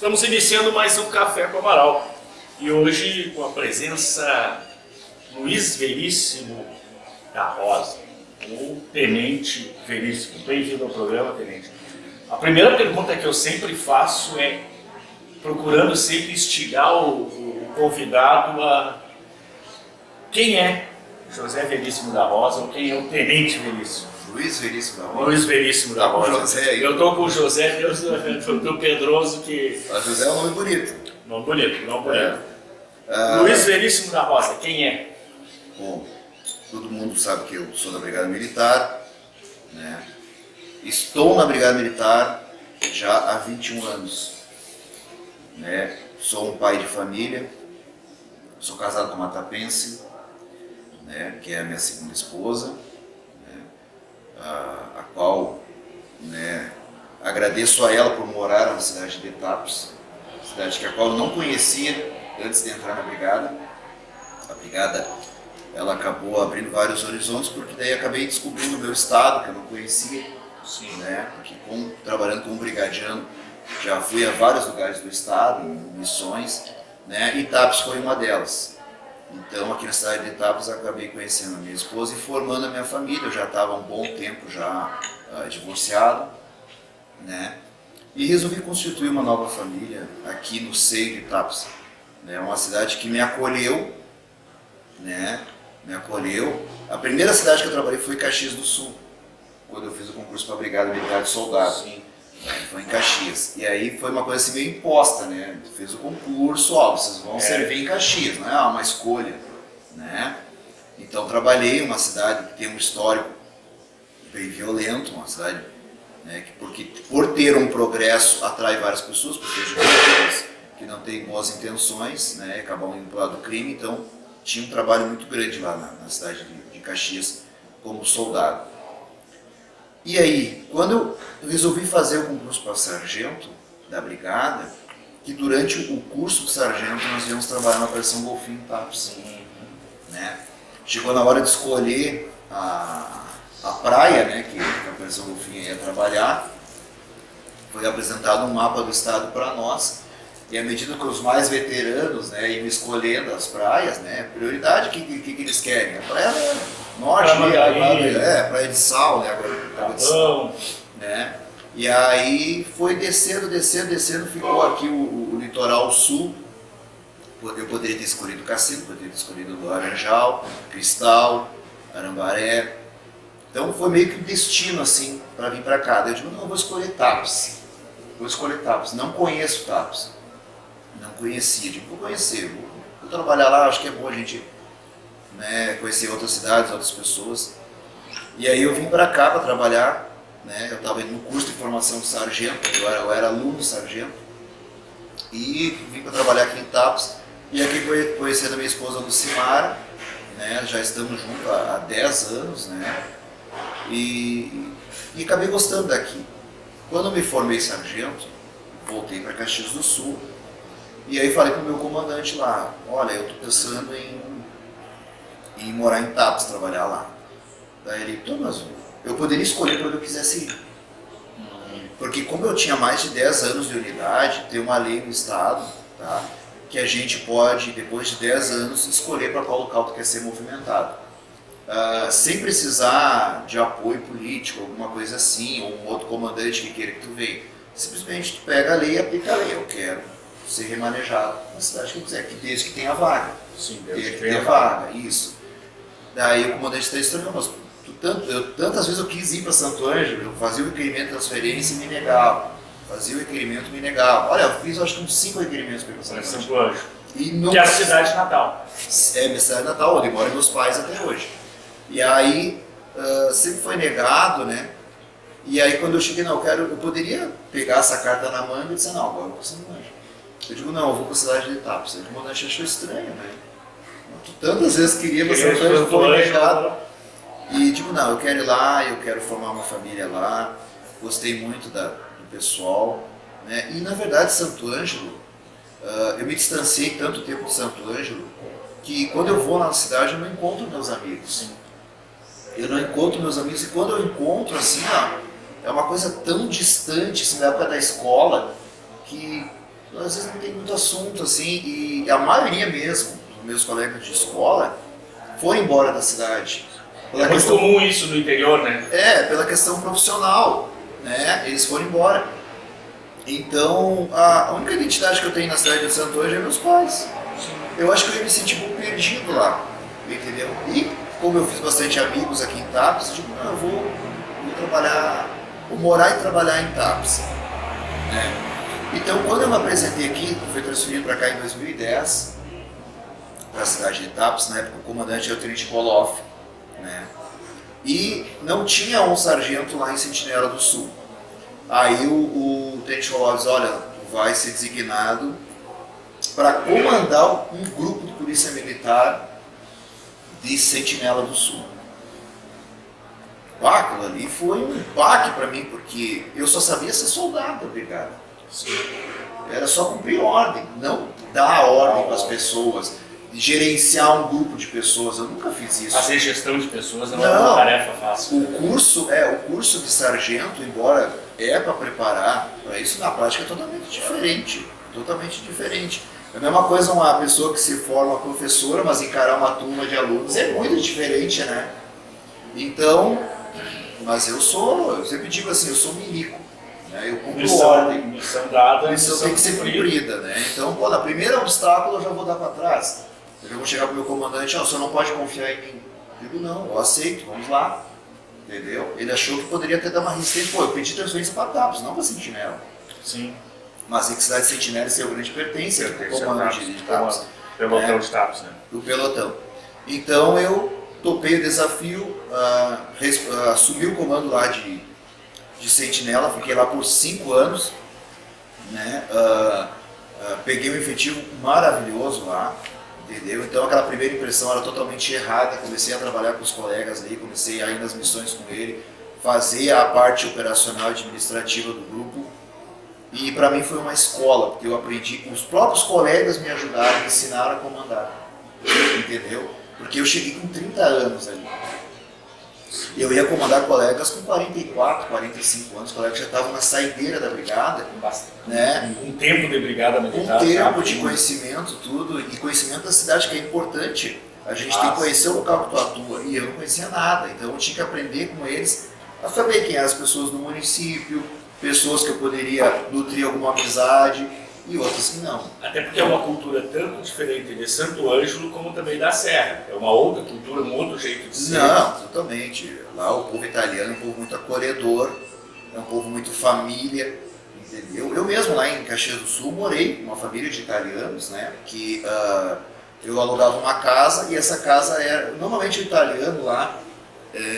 Estamos iniciando mais um Café com Amaral e hoje com a presença Luiz Veríssimo da Rosa, o Tenente Veríssimo. Bem-vindo ao programa, Tenente. A primeira pergunta que eu sempre faço é, procurando sempre instigar o convidado a quem é José Veríssimo da Rosa ou quem é o Tenente Veríssimo. Luiz Veríssimo da Rosa. Luiz Veríssimo da Rosa. José, eu estou com o José, do Pedroso que... A José é um nome bonito. Nome bonito, nome bonito. Luiz Veríssimo da Rosa, quem é? Bom, todo mundo sabe que eu sou da Brigada Militar, né? Estou na Brigada Militar já há 21 anos. Né? Sou um pai de família, sou casado com uma tapense, né? Que é a minha segunda esposa. A qual, né, agradeço a ela por morar na cidade de Etapos, cidade que a qual eu não conhecia antes de entrar na brigada. A brigada, ela acabou abrindo vários horizontes, porque daí acabei descobrindo o meu estado, que eu não conhecia. Sim. Né, porque trabalhando como brigadiano, já fui a vários lugares do estado, em missões, né, e Etapos foi uma delas. Então, aqui na cidade de Etapos, acabei conhecendo a minha esposa e formando a minha família. Eu já estava há um bom tempo já divorciado, né? E resolvi constituir uma nova família aqui no seio de Etapos. É uma cidade que me acolheu, né? Me acolheu. A primeira cidade que eu trabalhei foi Caxias do Sul, quando eu fiz o concurso para a Brigada Militar de Soldado. Sim. Foi em Caxias. E aí foi uma coisa assim meio imposta, né? Fez o concurso, ó, vocês vão servir em Caxias, não é uma escolha, né? Então trabalhei em uma cidade que tem um histórico bem violento, uma cidade, né, porque por ter um progresso atrai várias pessoas, porque tem pessoas que não têm boas intenções, né, acabam indo para o lado do crime. Então tinha um trabalho muito grande lá na cidade de Caxias como soldado. E aí, quando eu resolvi fazer o concurso para sargento da brigada, que durante o curso de sargento nós íamos trabalhar na Operação Golfinho em Etapos, né? Chegou na hora de escolher a praia, né, que a Operação Golfinho ia trabalhar. Foi apresentado um mapa do estado para nós, e à medida que os mais veteranos, né, iam escolhendo as praias, né, prioridade, o que eles querem? A praia norte, praia de sal, né, água de sal, né? E aí foi descendo, ficou aqui o litoral sul. Eu poderia ter escolhido Cassino, poderia ter escolhido Laranjal, Cristal, Arambaré. Então foi meio que um destino assim para vir para cá. Eu digo, não, eu vou escolher Etapos. Não conheço Etapos. Não conhecia, digo, vou conhecer, vou trabalhar lá, acho que é bom a gente, né, conhecer outras cidades, outras pessoas. E aí eu vim para cá para trabalhar, né, eu estava no curso de formação de sargento, eu era aluno de sargento, e vim para trabalhar aqui em Etapos, e aqui conhecendo a minha esposa Lucimara, né, já estamos juntos há 10 anos, né, e acabei gostando daqui. Quando eu me formei sargento, voltei para Caxias do Sul, e aí falei para o meu comandante lá, olha, eu estou pensando em morar em Etapos, trabalhar lá. Daí ele, mas eu poderia escolher para onde eu quisesse ir. Porque como eu tinha mais de 10 anos de unidade, tem uma lei no estado, tá, que a gente pode, depois de 10 anos, escolher para qual local tu quer ser movimentado. Sem precisar de apoio político, alguma coisa assim, ou um outro comandante que queira que tu venha. Simplesmente tu pega a lei e aplica a lei. Eu quero ser remanejado na cidade que eu quiser, desde que tenha vaga. Sim, desde que tenha vaga, isso. Daí o comandante está estranho, mas tantas vezes eu quis ir para Santo Ângelo, eu fazia o requerimento de transferência e me negava. Olha, eu fiz acho que uns 5 requerimentos para ir para Santo Ângelo. Que é a cidade natal. É minha cidade natal, onde moram meus pais até hoje. E aí sempre foi negado, né? E aí quando eu cheguei, não, eu poderia pegar essa carta na manga e dizer, não, agora eu vou para Santo Ângelo. Eu digo, não, eu vou para a cidade de Etapos. O comandante achou estranho, né? Tantas vezes queria para Santo Ângelo, foi negado. E digo, não, eu quero ir lá, eu quero formar uma família lá. Gostei muito do pessoal, né? E na verdade Santo Ângelo, eu me distanciei tanto tempo de Santo Ângelo que quando eu vou na cidade eu não encontro meus amigos. Sim. Eu não encontro meus amigos, e quando eu encontro, assim, é uma coisa tão distante, assim, da época da escola, que às vezes não tem muito assunto, assim, e a maioria mesmo dos meus colegas de escola foram embora da cidade. É muito comum isso no interior, né? Pela questão profissional, né? Eles foram embora. Então, a única identidade que eu tenho na cidade de Santo Ângelo é meus pais. Eu acho que eu ia me sentir um pouco perdido lá, entendeu? E como eu fiz bastante amigos aqui em Tapes, eu digo, não, eu vou trabalhar, vou morar e trabalhar em Tapes, né? Então, quando eu me apresentei aqui, eu fui transferido para cá em 2010, para a cidade de Tapes, na época o comandante era o Tenente Boloff, né? E não tinha um sargento lá em Sentinela do Sul. Aí o Tenente Boloff diz, olha, tu vai ser designado para comandar um grupo de polícia militar de Sentinela do Sul. Aquilo ali foi um baque para mim, porque eu só sabia ser soldado da brigada. Era só cumprir ordem, não dar ordem para as pessoas, gerenciar um grupo de pessoas. Eu nunca fiz isso. Fazer gestão de pessoas não é uma tarefa fácil. O curso de sargento, embora é para preparar para isso, na prática é totalmente diferente. Totalmente diferente. É a mesma coisa uma pessoa que se forma professora, mas encarar uma turma de alunos é muito diferente, né? Então, mas eu sempre digo assim, eu sou milico, né? Eu cumpro ordem. Missão dada, missão tem que ser cumprida, né? Então, na primeira obstáculo eu já vou dar para trás. Eu vou chegar para o meu comandante, o senhor não pode confiar em mim. Eu digo, não, eu aceito, vamos lá. Entendeu? Ele achou que poderia até dar uma resistência. Pô, eu pedi transferência para Tapos, não para Sentinela. Sim. Mas em que cidade de Sentinela seu grande pertence ao comando de Tapos. Pelotão de Tapos, né? Do pelotão. Então eu topei o desafio, assumi o comando lá de Sentinela, fiquei lá por 5 anos, né? Peguei um efetivo maravilhoso lá, entendeu? Então aquela primeira impressão era totalmente errada, comecei a trabalhar com os colegas ali, comecei a ir nas missões com ele, fazer a parte operacional e administrativa do grupo. E para mim foi uma escola, porque eu aprendi, os próprios colegas me ajudaram, me ensinaram a comandar, entendeu? Porque eu cheguei com 30 anos ali. Eu ia comandar colegas com 44, 45 anos, colegas já estavam na saideira da brigada. Né? Um tempo de brigada militar. Um tempo de conhecimento, tudo, e conhecimento da cidade que é importante. A gente tem que conhecer o local que tu atua, e eu não conhecia nada, então eu tinha que aprender com eles a saber quem eram as pessoas do município, pessoas que eu poderia nutrir alguma amizade e outras que não. Até porque é uma cultura tanto diferente de Santo Ângelo como também da Serra. É uma outra cultura, um outro jeito de ser. Não, totalmente. Lá o povo italiano é um povo muito acolhedor, é um povo muito família, entendeu? Eu mesmo lá em Caxias do Sul morei com uma família de italianos, né? Que eu alugava uma casa e essa casa era... Normalmente o italiano lá,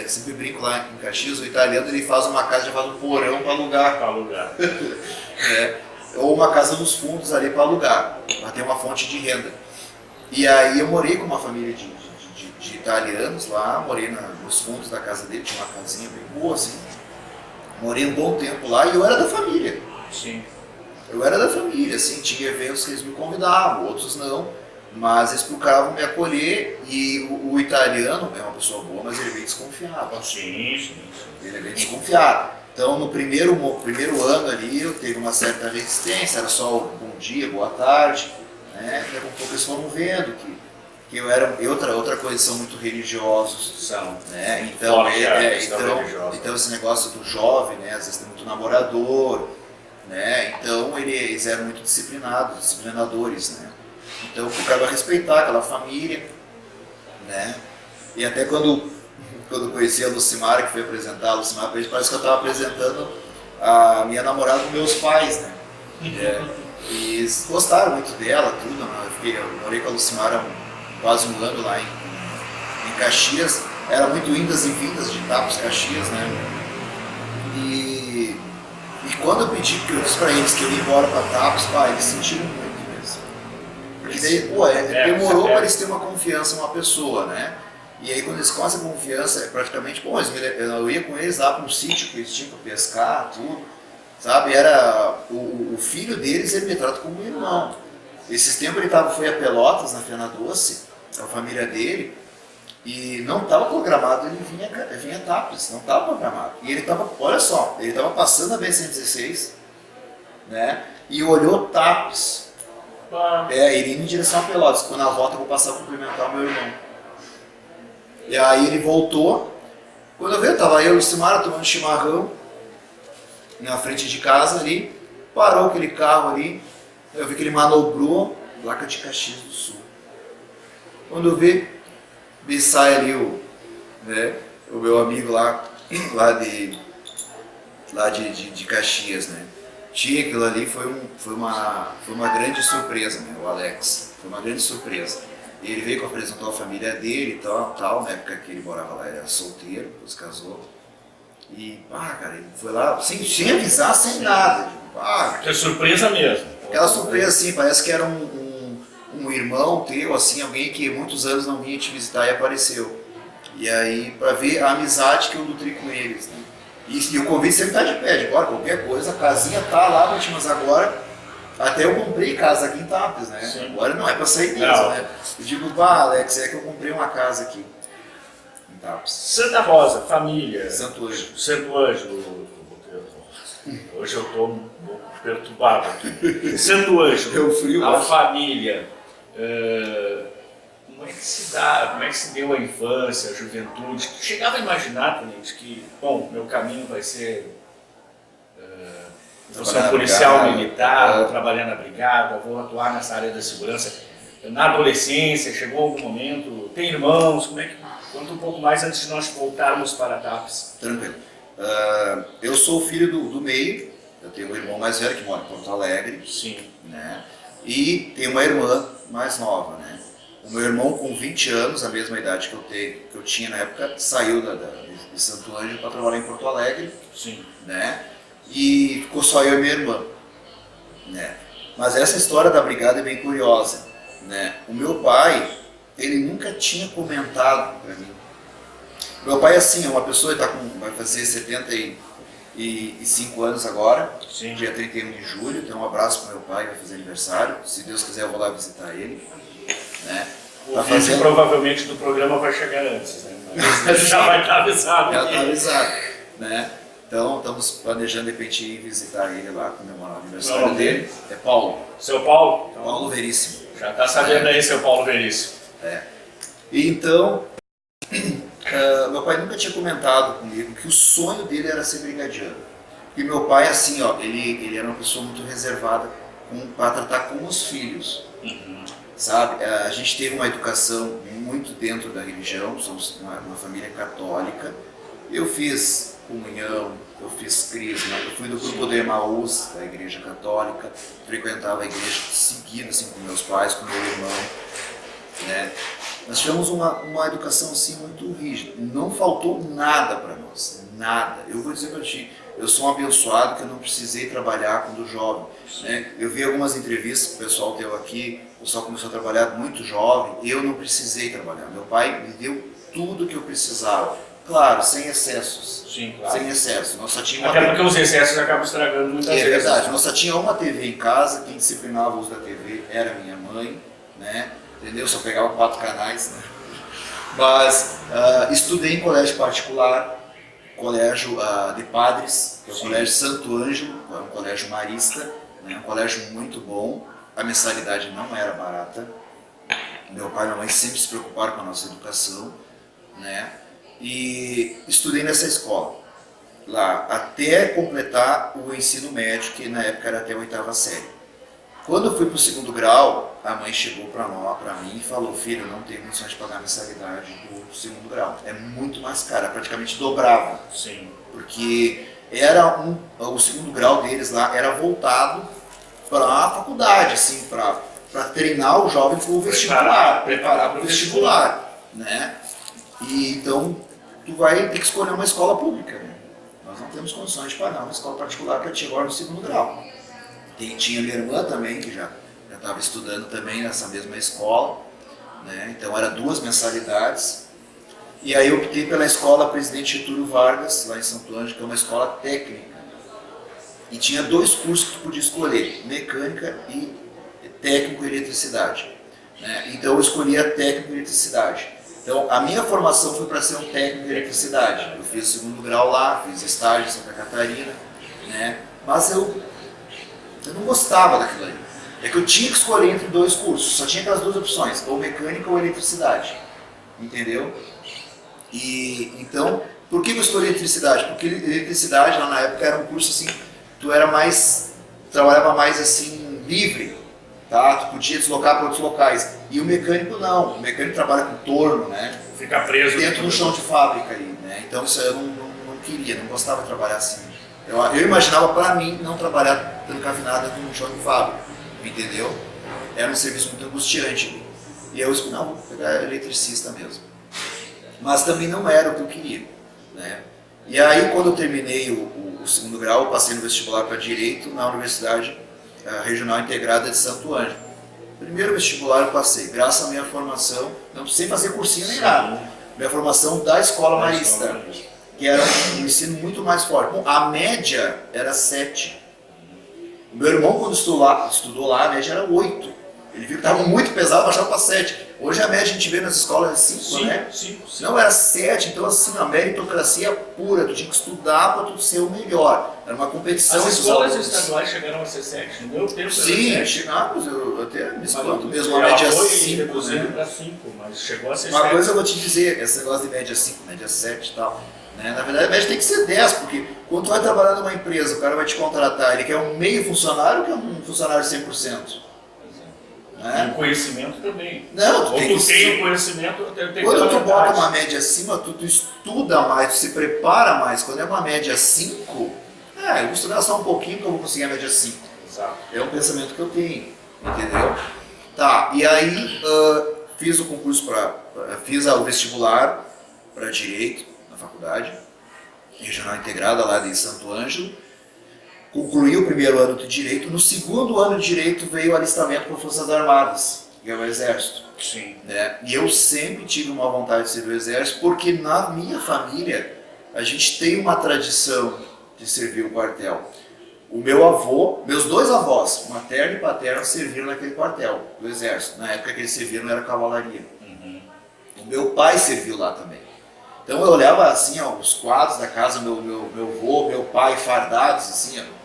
sempre brinco lá em Caxias, o italiano ele faz uma casa, já faz um porão para alugar. Para alugar. Ou uma casa nos fundos ali para alugar, para ter uma fonte de renda. E aí eu morei com uma família de italianos lá, morei nos fundos da casa dele, tinha uma casinha bem boa assim. Morei um bom tempo lá e eu era da família. Sim. Eu era da família, assim, tinha eventos que eles me convidavam, outros não. Mas eles procuravam me acolher e o italiano é uma pessoa boa, mas ele é bem desconfiado. Sim. Ele é bem desconfiado. Então no primeiro ano ali eu teve uma certa resistência, era só o bom dia, boa tarde, né? Daqui a pouco eles foram vendo que eu era outra coisa, são muito religiosos. São. Né? Então esse negócio do jovem, né? Às vezes tem muito namorador, né? Então eles eram muito disciplinadores, né? Então eu procurava respeitar aquela família, né? E até quando eu conheci a Lucimara, que foi apresentar a Lucimara, parece que eu estava apresentando a minha namorada com meus pais, né? E eles gostaram muito dela, tudo, né? Eu morei com a Lucimara quase um ano lá em Caxias, era muito indas e vindas de Tapos, Caxias, né? E quando eu pedi, porque eu disse para eles que eu ia embora para Tapos, eles sentiram muito. Porque daí, demorou para eles terem uma confiança em uma pessoa, né? E aí quando eles com essa confiança, praticamente, eu ia com eles lá para um sítio que eles tinham para pescar, tudo, sabe? Era o filho deles, ele me trata como um irmão. Esses tempos ele foi a Pelotas, na Fena Doce, a família dele, e não estava programado, ele vinha a Tapes, não estava programado. E ele estava, olha só, ele estava passando a BR-116, né? E olhou TAPS. Ele indo em direção a Pelotas. Quando na volta eu vou passar a cumprimentar o meu irmão. E aí ele voltou. Quando eu vi, tava eu e o Lucimara tomando chimarrão na frente de casa ali. Parou aquele carro ali. Eu vi que ele manobrou, placa de Caxias do Sul. Quando eu vi, me sai ali o meu amigo lá de Caxias, né? Tinha aquilo ali, foi uma grande surpresa, né? O Alex, foi uma grande surpresa. E ele veio que apresentou a família dele e tal, na época que ele morava lá, ele era solteiro, depois casou. E, cara, ele foi lá sem avisar, sem nada. Que é surpresa mesmo. Aquela surpresa assim, parece que era um irmão teu, assim, alguém que muitos anos não vinha te visitar e apareceu. E aí, pra ver a amizade que eu nutri com eles, né? E o convite sempre tá de pé, de agora, qualquer coisa, a casinha tá lá, mas agora, até eu comprei casa aqui em Tapes, né? Sim. Agora não é pra sair mesmo, né? Eu digo, Alex, é que eu comprei uma casa aqui em Tapes. Santa Rosa, família. Santo Ângelo. Santo Ângelo. Hoje eu tô um pouco perturbado aqui. Santo Ângelo, frio, a família. Como é que se deu a infância, a juventude? Chegava a imaginar, Tenente, que, bom, meu caminho vai ser função policial militar, vou trabalhar na brigada, vou atuar nessa área da segurança. Na adolescência, chegou algum momento, tem irmãos, como é que... Conta um pouco mais antes de nós voltarmos para a TAPS. Tranquilo. Eu sou o filho do meio, eu tenho um irmão mais velho que mora em Porto Alegre. Sim. Né? E tenho uma irmã mais nova, né? O meu irmão, com 20 anos, a mesma idade que eu tinha na época, saiu de Santo Ângelo para trabalhar em Porto Alegre. Sim. Né? E ficou só eu e minha irmã. Né? Mas essa história da brigada é bem curiosa. Né? O meu pai, ele nunca tinha comentado para mim. Meu pai, assim, é uma pessoa que vai fazer 75 anos agora. Sim. Dia 31 de julho. Então, um abraço para meu pai, vai fazer aniversário. Se Deus quiser, eu vou lá visitar ele. Né? O vídeo provavelmente do programa vai chegar antes, né? Mas já vai estar avisado. Já está avisado, né? Então, estamos planejando de repente ir visitar ele lá, comemorar o aniversário dele. É Paulo. Seu Paulo? Então, Paulo Veríssimo. Já está sabendo aí, seu Paulo Veríssimo. E então, meu pai nunca tinha comentado comigo que o sonho dele era ser brigadiano. E meu pai, assim, ele era uma pessoa muito reservada para tratar com os filhos. Uhum. Sabe? A gente teve uma educação muito dentro da religião, somos uma família católica. Eu fiz comunhão, eu fiz crisma, eu fui do grupo do Emaús, da igreja católica, frequentava a igreja seguido assim, com meus pais, com meu irmão. Né? Nós tivemos uma educação assim, muito rígida, não faltou nada para nós, nada. Eu vou dizer para ti, eu sou um abençoado que eu não precisei trabalhar quando jovem. Né? Eu vi algumas entrevistas que o pessoal deu aqui, o pessoal começou a trabalhar muito jovem, eu não precisei trabalhar. Meu pai me deu tudo que eu precisava, claro, sem excessos. Sim, claro. Sem excessos. Nós só tinha Até porque os excessos acabam estragando muitas vezes. É verdade, nós só tinha uma TV em casa, quem disciplinava o uso da TV era minha mãe, né? Entendeu? Só pegava 4 canais, né? Mas estudei em colégio particular, colégio de padres, que é o Colégio Santo Ângelo, é um colégio marista, né? Um colégio muito bom, a mensalidade não era barata. Meu pai e minha mãe sempre se preocuparam com a nossa educação, né? E estudei nessa escola, lá, até completar o ensino médio, que na época era até a 8ª série. Quando eu fui para o 2º grau, a mãe chegou para mim e falou: filho, eu não tenho condições de pagar a mensalidade do 2º grau, é muito mais cara, praticamente dobrava. Sim. Porque era o 2º grau deles lá era voltado para a faculdade, assim, para treinar o jovem para o vestibular, preparar para o vestibular, né? E então tu vai ter que escolher uma escola pública, né? Nós não temos condições de pagar uma escola particular para ti agora no 2º grau. Tinha minha irmã também, que já estava estudando também nessa mesma escola, né? Então eram 2 mensalidades. E aí eu optei pela escola Presidente Getúlio Vargas, lá em Santo Ângelo, que é uma escola técnica. E tinha 2 cursos que tu podia escolher, mecânica e técnico em eletricidade. Né? Então eu escolhi a técnico em eletricidade. Então a minha formação foi para ser um técnico em eletricidade. Eu fiz o 2º grau lá, fiz estágio em Santa Catarina, né? Mas eu Eu não gostava daquilo ali. É que eu tinha que escolher entre dois cursos, só tinha aquelas duas opções, ou mecânica ou eletricidade. Entendeu? E então, por que eu escolhi eletricidade? Porque eletricidade lá na época era um curso assim, tu era mais, trabalhava mais assim, livre, tá? Tu podia deslocar para outros locais. E o mecânico não, o mecânico trabalha com torno, né? Fica preso dentro do chão de fábrica ali, né? Então isso eu não queria, não gostava de trabalhar assim. Eu imaginava para mim não trabalhar trancafinado dentro de um chão de fábrica, entendeu? Era um serviço muito angustiante ali. E eu disse, não, vou pegar eletricista mesmo. Mas também não era o que eu queria, né? E aí quando eu terminei o segundo grau, eu passei no vestibular para Direito na Universidade Regional Integrada de Santo Ângelo. Primeiro vestibular eu passei, graças à minha formação, não precisei fazer cursinho nem nada. Minha formação da Escola Marista, que era um ensino muito mais forte. Bom, a média era 7. O meu irmão, quando estudou lá, a média era 8. Ele viu que estava muito pesado, baixava para 7. Hoje a média a gente vê nas escolas é 5, né? 5. Não, era 7, então assim, a meritocracia pura, tu tinha que estudar para tu ser o melhor. Era uma competição. As escolas estaduais chegaram a ser 7, no meu tempo sim, era 7. chegamos, eu até me espanto mesmo, a média foi 5. reduzindo para 5, mas chegou a ser 7. Uma coisa eu vou te dizer, esse negócio de média 5, média 7 e tal, né? Na verdade a média tem que ser 10, porque quando tu vai trabalhar numa empresa, o cara vai te contratar, ele quer um meio funcionário ou quer um funcionário 100%? E o conhecimento também. Não, tu ou tem tu que tem o conhecimento, eu tenho que quando tu bota uma média acima, tu estuda mais, tu se prepara mais. Quando é uma média 5, eu vou estudar só um pouquinho que eu vou conseguir a média 5. Exato. É um pensamento que eu tenho, entendeu? Tá, e aí fiz o concurso fiz o vestibular para Direito na faculdade, Regional Integrada lá de Santo Ângelo. Concluí o primeiro ano de Direito. No segundo ano de Direito veio o alistamento para Forças Armadas, que é o Exército. Sim. Né? E eu sempre tive uma vontade de servir o Exército, porque na minha família a gente tem uma tradição de servir o quartel. O meu avô, meus dois avós, materno e paterno, serviram naquele quartel do Exército. Na época que eles serviram era cavalaria. Uhum. O meu pai serviu lá também. Então eu olhava assim, ó, os quadros da casa, meu avô, meu pai fardados, assim, ó.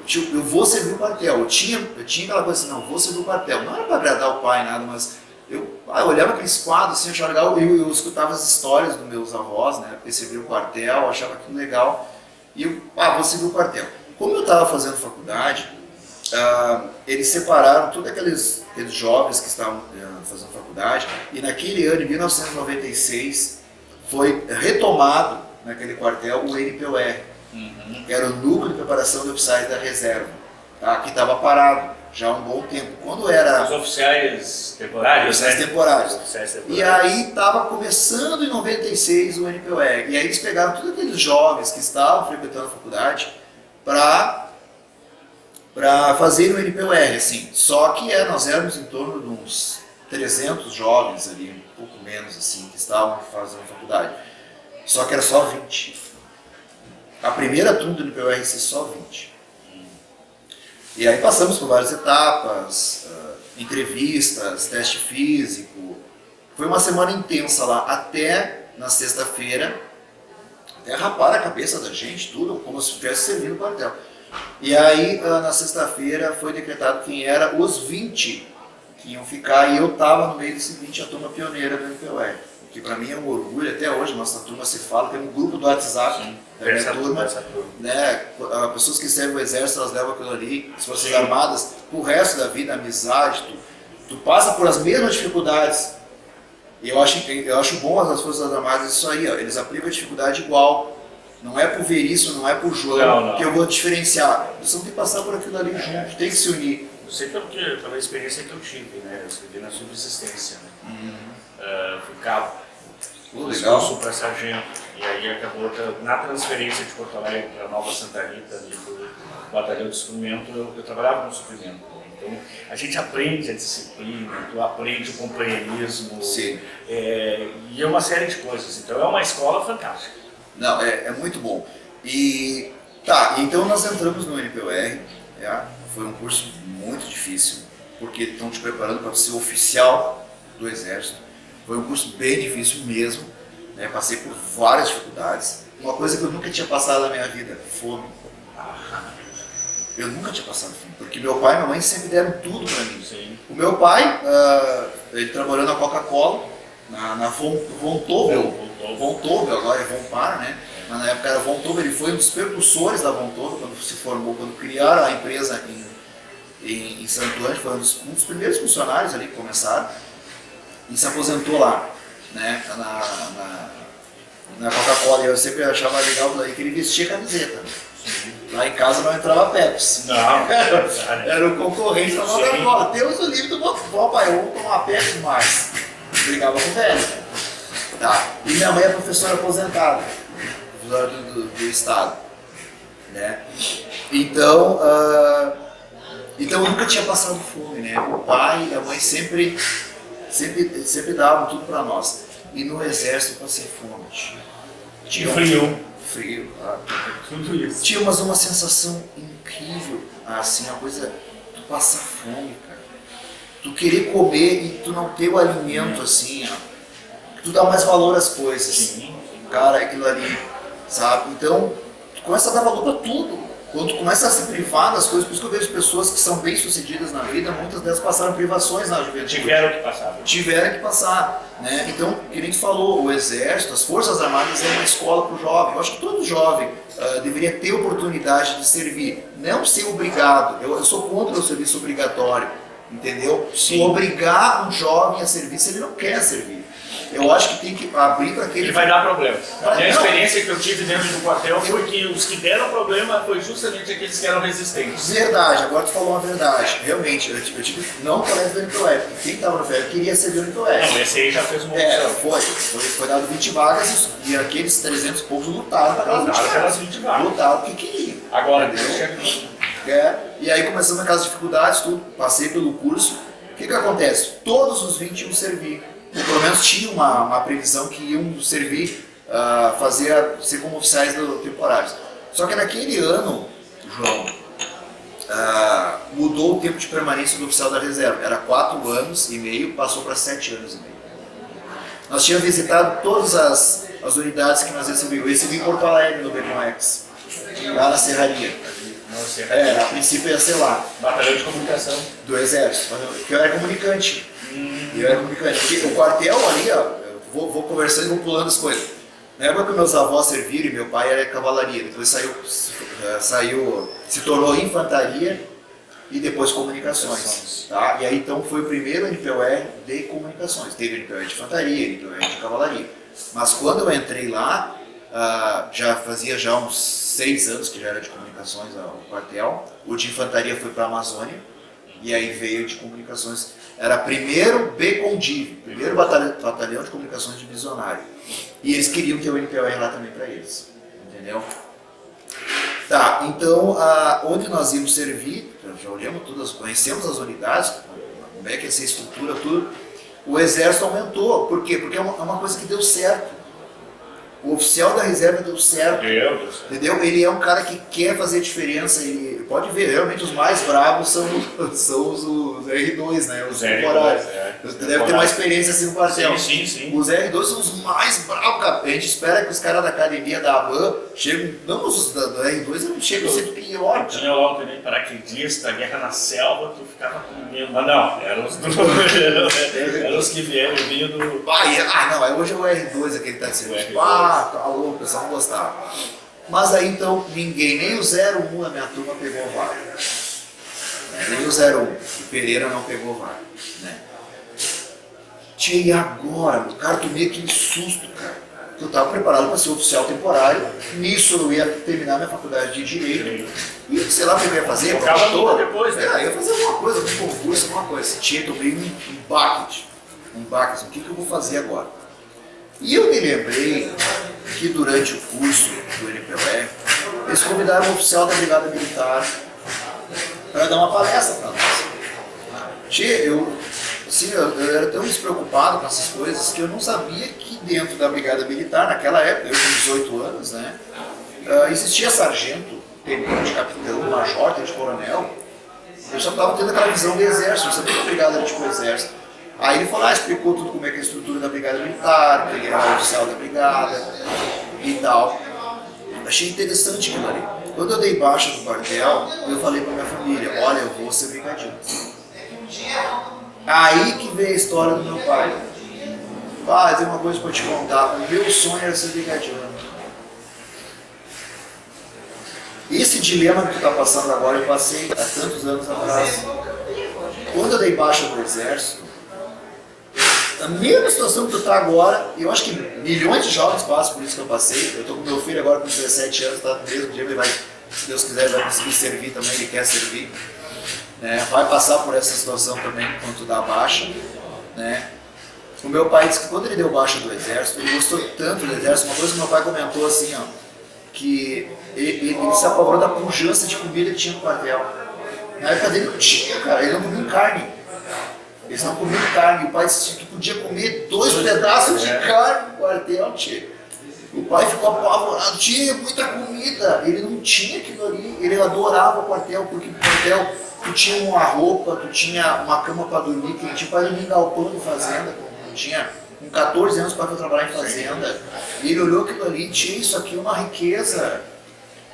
Eu vou servir o quartel. Eu tinha aquela coisa assim, não, vou servir o quartel. Não era para agradar o pai, nada, mas eu olhava aqueles quadros, assim, achava legal. Eu escutava as histórias dos meus avós, né, porque serviam o quartel, achava aquilo legal. E eu, vou servir o quartel. Como eu estava fazendo faculdade, eles separaram todos aqueles jovens que estavam fazendo faculdade, e naquele ano, em 1996, foi retomado naquele quartel o NPOR. Que era o Núcleo de Preparação de Oficiais da Reserva, tá? Que estava parado já há um bom tempo. Quando era... Os oficiais temporários, oficiais temporários. E aí estava começando em 96 o NPOR. E aí eles pegaram todos aqueles jovens que estavam frequentando a faculdade para fazer o NPOR, assim. Só que nós éramos em torno de uns 300 jovens ali, um pouco menos assim, que estavam fazendo a faculdade. Só que era só 20. A primeira turma do NPOR ia ser só 20. E aí passamos por várias etapas, entrevistas, teste físico. Foi uma semana intensa lá, até na sexta-feira, até rapar a cabeça da gente, tudo, como se estivesse servindo o quartel. E aí, na sexta-feira, foi decretado quem era os 20 que iam ficar, e eu estava no meio desses 20, a turma pioneira do NPOR. Que para mim é um orgulho, até hoje nossa turma se fala, tem um grupo do WhatsApp da minha turma, né? Pessoas que servem o exército, elas levam aquilo ali, as Forças Armadas, pro resto da vida, amizade, tu passa por as mesmas dificuldades. E eu acho bom as Forças Armadas isso aí, ó, eles aplicam a dificuldade igual. Não é por Veríssimo, não é por João que eu vou diferenciar. Eles vão ter que passar por aquilo ali junto, tem que se unir. Eu sei pela experiência que eu tive, né? Eu escrevi na subsistência, né? Ficava curso para sargento, e aí acabou na transferência de Porto Alegre para Nova Santa Rita, ali do batalhão de suprimento, eu trabalhava no suprimento. Então a gente aprende a disciplina, tu aprende o companheirismo, e é uma série de coisas. Então é uma escola fantástica. Não, é muito bom. E então nós entramos no NPOR, foi um curso muito difícil, porque estão te preparando para ser oficial do Exército. Foi um curso bem difícil mesmo, né? Passei por várias dificuldades. Uma coisa que eu nunca tinha passado na minha vida, fome. Eu nunca tinha passado fome, porque meu pai e minha mãe sempre deram tudo para mim. Sim. O meu pai, ele trabalhou na Coca-Cola, na Von Tobel, agora é Von Par, né? Mas na época era Von Tobel, ele foi um dos precursores da Von Tobel quando se formou, quando criaram a empresa em Santo Ângelo, foi um dos primeiros funcionários ali que começaram e se aposentou lá, né? Na Coca-Cola. Eu sempre achava legal que ele vestia camiseta. Lá em casa não entrava Pepsi. Não, era o concorrente da Coca-Cola. Temos o livro do papai, eu vou tomar Pepsi mais. Brigava com o velho. Tá? E minha mãe é professora aposentada, professora do estado. Né? Então eu nunca tinha passado fome, né? O pai e a mãe sempre davam tudo para nós. E no exército eu passei fome. Tinha frio. Frio, claro. Tudo isso. Tinha uma sensação incrível, assim, a coisa, tu passar fome, cara. Tu querer comer e tu não ter o alimento, assim, ó. Tu dá mais valor às coisas. Sim. Cara, aquilo ali, sabe? Então, tu começa a dar valor pra tudo. Quando tu começa a se privar das coisas, por isso que eu vejo pessoas que são bem-sucedidas na vida, muitas delas passaram privações na juventude. Tiveram que passar. Né? Então, que nem tu falou, o Exército, as Forças Armadas é uma escola para o jovem. Eu acho que todo jovem deveria ter oportunidade de servir, não ser obrigado. Eu sou contra o serviço obrigatório, entendeu? Se obrigar um jovem a servir, se ele não quer servir. Eu acho que tem que abrir para aquele... Ele vai dar problemas. A minha experiência que eu tive dentro do quartel foi que os que deram problema foi justamente aqueles que eram resistentes. Verdade, agora tu falou uma verdade. Realmente, eu tive não colégio do NPOE, porque quem estava no FEB queria servir o NPOE. Não, esse aí já fez uma opção. Foi dado 20 vagas e aqueles 300 e poucos lutaram para aquelas 20 vagas. Lutaram porque queriam. Agora, deixa e aí começamos aquelas dificuldades, tudo, passei pelo curso. O que acontece? Todos os 20 iam servir. Pelo menos tinha uma previsão que iam servir, ser como oficiais temporários. Só que naquele ano, João, mudou o tempo de permanência do oficial da reserva. Era 4 anos e meio, passou para 7 anos e meio. Nós tínhamos visitado todas as unidades que nós recebemos. Eu recebi em Porto Alegre, no Becomex, lá na Serraria. A princípio ia ser lá. Batalhão de comunicação. Do Exército, porque eu era comunicante. Porque o quartel ali, ó, eu vou conversando e vou pulando as coisas. Na época que meus avós serviram, meu pai era cavalaria, depois se tornou infantaria e depois comunicações. Tá? E aí então foi o primeiro NPOR de comunicações. Teve NPOR de infantaria, NPOR de cavalaria. Mas quando eu entrei lá, já fazia uns 6 anos que já era de comunicações o quartel. O de infantaria foi para a Amazônia e aí veio de comunicações. Era primeiro BCONDIV, primeiro batalhão de comunicações divisionário. E eles queriam ter o NPOR lá também para eles, entendeu? Tá, então onde nós íamos servir, já olhamos todas, conhecemos as unidades, como é que ia ser a estrutura, tudo. O Exército aumentou, por quê? Porque é uma coisa que deu certo. O oficial da reserva deu certo, entendeu? Ele é um cara que quer fazer diferença, ele pode ver, realmente os mais bravos são os R2, né? Os temporários. Você deve ter uma experiência assim no quartel. Sim. Os R2 são os mais bravos, cara. A gente espera que os caras da academia da ABAN cheguem, não os da R2, eles não chegam a ser pior. Tinha logo também paraquedista, guerra na selva, tu ficava com medo. Mas não, eram os que vinham do... não, hoje é o R2 aquele que tá de serviço. Tá louco, o pessoal não gostava. Mas aí então ninguém, nem o 01 na minha turma pegou vaga. Nem o 01, o Pereira não pegou vaga. Né? E agora, cara, tomei aquele susto, cara. Eu estava preparado para ser oficial temporário, nisso eu ia terminar minha faculdade de Direito. E sei lá o que eu ia fazer. Acaba tudo depois, né? Eu ia fazer alguma coisa, um concurso, alguma coisa. Tomei um baque, assim, o que eu vou fazer agora? E eu me lembrei que durante o curso do NPOR, eles convidaram um oficial da Brigada Militar para dar uma palestra para nós. Eu era tão despreocupado com essas coisas que eu não sabia que dentro da Brigada Militar, naquela época, eu com 18 anos, né, existia sargento, tenente, capitão, major, tenente coronel. Eu só estava tendo aquela visão do Exército, eu sabia que a Brigada era tipo o Exército. Aí ele falou, explicou tudo como é que é a estrutura da Brigada Militar, que ele era oficial da Brigada e tal. achei interessante aquilo ali. Quando eu dei baixa no quartel, eu falei pra minha família, olha, eu vou ser brigadeiro. Aí que veio a história do meu pai. Pai, tem uma coisa pra te contar, o meu sonho era ser brigadeiro. Esse dilema que tu tá passando agora, eu passei há tantos anos atrás. Quando eu dei baixa do exército, a mesma situação que tu tá agora, eu acho que milhões de jovens passam por isso que eu passei. Eu tô com meu filho agora com 17 anos, tá no mesmo dia, ele vai, se Deus quiser, vai conseguir servir também, ele quer servir. Né? Vai passar por essa situação também quando tu dá baixa. Né? O meu pai disse que quando ele deu baixa do exército, ele gostou tanto do exército, uma coisa que meu pai comentou assim, ó, que ele se apavorou da pujança de comida que tinha no quartel. Na época dele não tinha, cara, ele não comia carne. Eles não comiam carne, o pai disse que podia comer 2 pedaços de carne no quartel, tio. O pai ficou apavorado, tinha muita comida, ele não tinha aquilo ali, ele adorava o quartel, porque no quartel tu tinha uma roupa, tu tinha uma cama para dormir, que tinha para dormir em galpão de fazenda, tinha com 14 anos para trabalhar em fazenda, e ele olhou aquilo ali, tinha isso aqui, uma riqueza.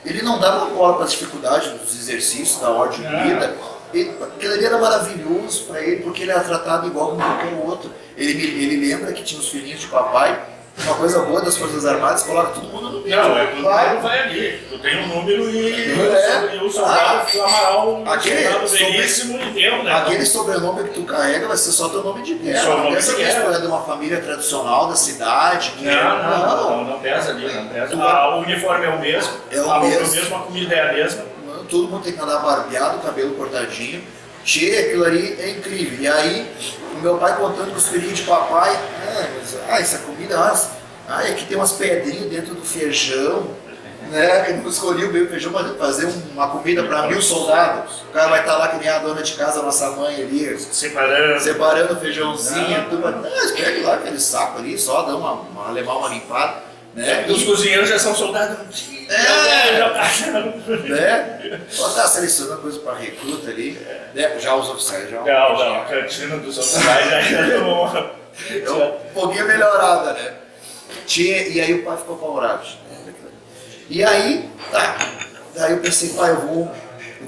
Ele não dava bola para as dificuldades dos exercícios, da ordem de vida. Aquilo ali era maravilhoso para ele, porque ele era tratado igual como qualquer outro. Ele lembra que tinha os filhinhos de papai. Uma coisa boa das Forças Armadas, coloca todo mundo no mesmo. Não, todo mundo vai ali. Tu tem um número e o soldado Amaral, soldado belíssimo e deu, né? Aquele sobrenome que tu carrega vai ser só teu nome de guerra. Não pensa que é de uma família tradicional da cidade. Que não pesa ali, não pesa. O uniforme é o mesmo, a comida é a mesma. Todo mundo tem que andar barbeado, cabelo cortadinho. Aquilo ali é incrível. E aí, o meu pai contando com os filhinhos de papai, essa comida, aqui tem umas pedrinhas dentro do feijão, né? Que não escolheu bem o feijão para fazer uma comida para 1000 soldados. O cara vai estar lá que nem a dona de casa, a nossa mãe ali, separando o feijãozinho. Pega lá aquele saco ali, só dá levar uma limpada. Né? Os cozinheiros já são soldados. Tá selecionando coisa para recruta ali. Já os oficiais já. Não, a cantina dos oficiais já é um pouquinho melhorada, né? E aí o pai ficou apavorado. E aí, daí eu pensei, pai, eu vou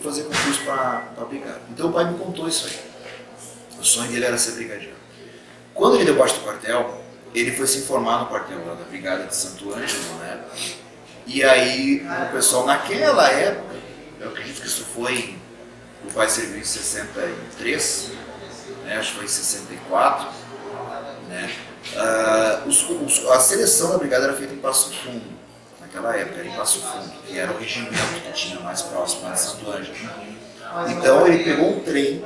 fazer concurso para brigada. Então o pai me contou isso aí. O sonho dele era ser brigadeiro. Quando ele deu baixa do quartel, ele foi se informar no quartel lá da Brigada de Santo Ângelo, né? E aí o pessoal naquela época, eu acredito que isso foi, o pai serviu em 63, né? Acho que foi em 64, né? A seleção da Brigada era feita em Passo Fundo, naquela época era em Passo Fundo, que era o regimento que tinha mais próximo de Santo Ângelo. Então ele pegou um trem,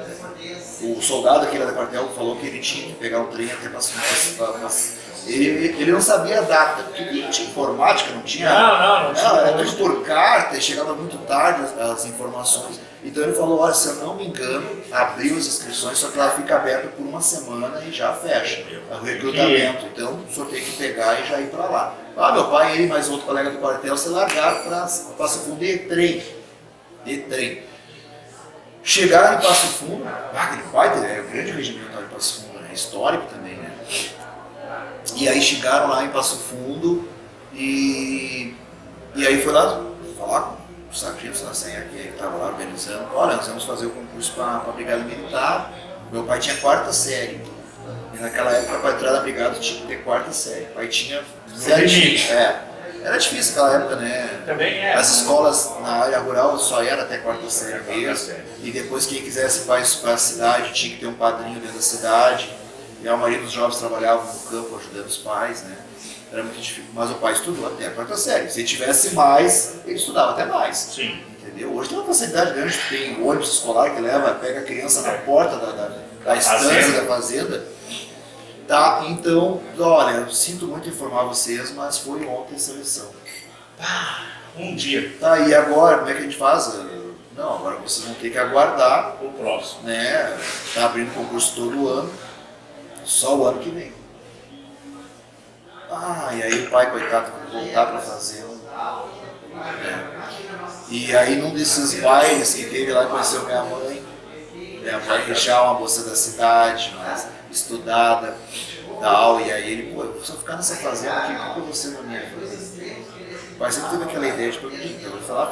o soldado que era da quartel falou que ele tinha que pegar um trem até Passo Fundo. Ele não sabia a data, porque não tinha informática, não tinha. Não tinha. Era tudo por carta, chegava muito tarde as informações. Então ele falou, olha, se eu não me engano, abriu as inscrições, só que ela fica aberta por uma semana e já fecha o recrutamento. Então o senhor tem que pegar e já ir para lá. Meu pai, ele e mais outro colega do quartel se largaram para Passo Fundo de trem. Chegaram em Passo Fundo, aquele baita, é o grande regimento de Passo Fundo, né? Histórico também, né? E aí chegaram lá em Passo Fundo e aí foi lá falar com o sargento que estava lá organizando, olha, nós vamos fazer o concurso para a Brigada Militar. Meu pai tinha 4ª série, e naquela época para entrar na Brigada tinha que ter 4ª série. O pai tinha 7. Era difícil naquela época, né? Também é. As escolas na área rural só era até 4ª série mesmo. E depois quem quisesse ir para a cidade tinha que ter um padrinho dentro da cidade. E a maioria dos jovens trabalhavam no campo ajudando os pais, né? Era muito difícil. Mas o pai estudou até a 4ª série. Se ele tivesse mais, ele estudava até mais. Sim. Entendeu? Hoje tem uma facilidade grande, tem ônibus escolar que pega a criança na porta da estância da fazenda. Tá, então, olha, eu sinto muito informar vocês, mas foi ontem a seleção. Um dia. Tá, e agora, como é que a gente faz? Não, agora vocês vão ter que aguardar. O próximo. Né? Tá abrindo concurso todo ano, só o ano que vem. E aí o pai, coitado, vai voltar pra fazenda. E aí num desses bailes que teve lá, conheceu minha mãe. Minha mãe já uma moça da cidade, mas estudada, tal, e aí ele, eu vou só ficar nessa fazenda aqui, o que você na minha vida? O pai sempre teve aquela ideia de progredir, então ele foi lá,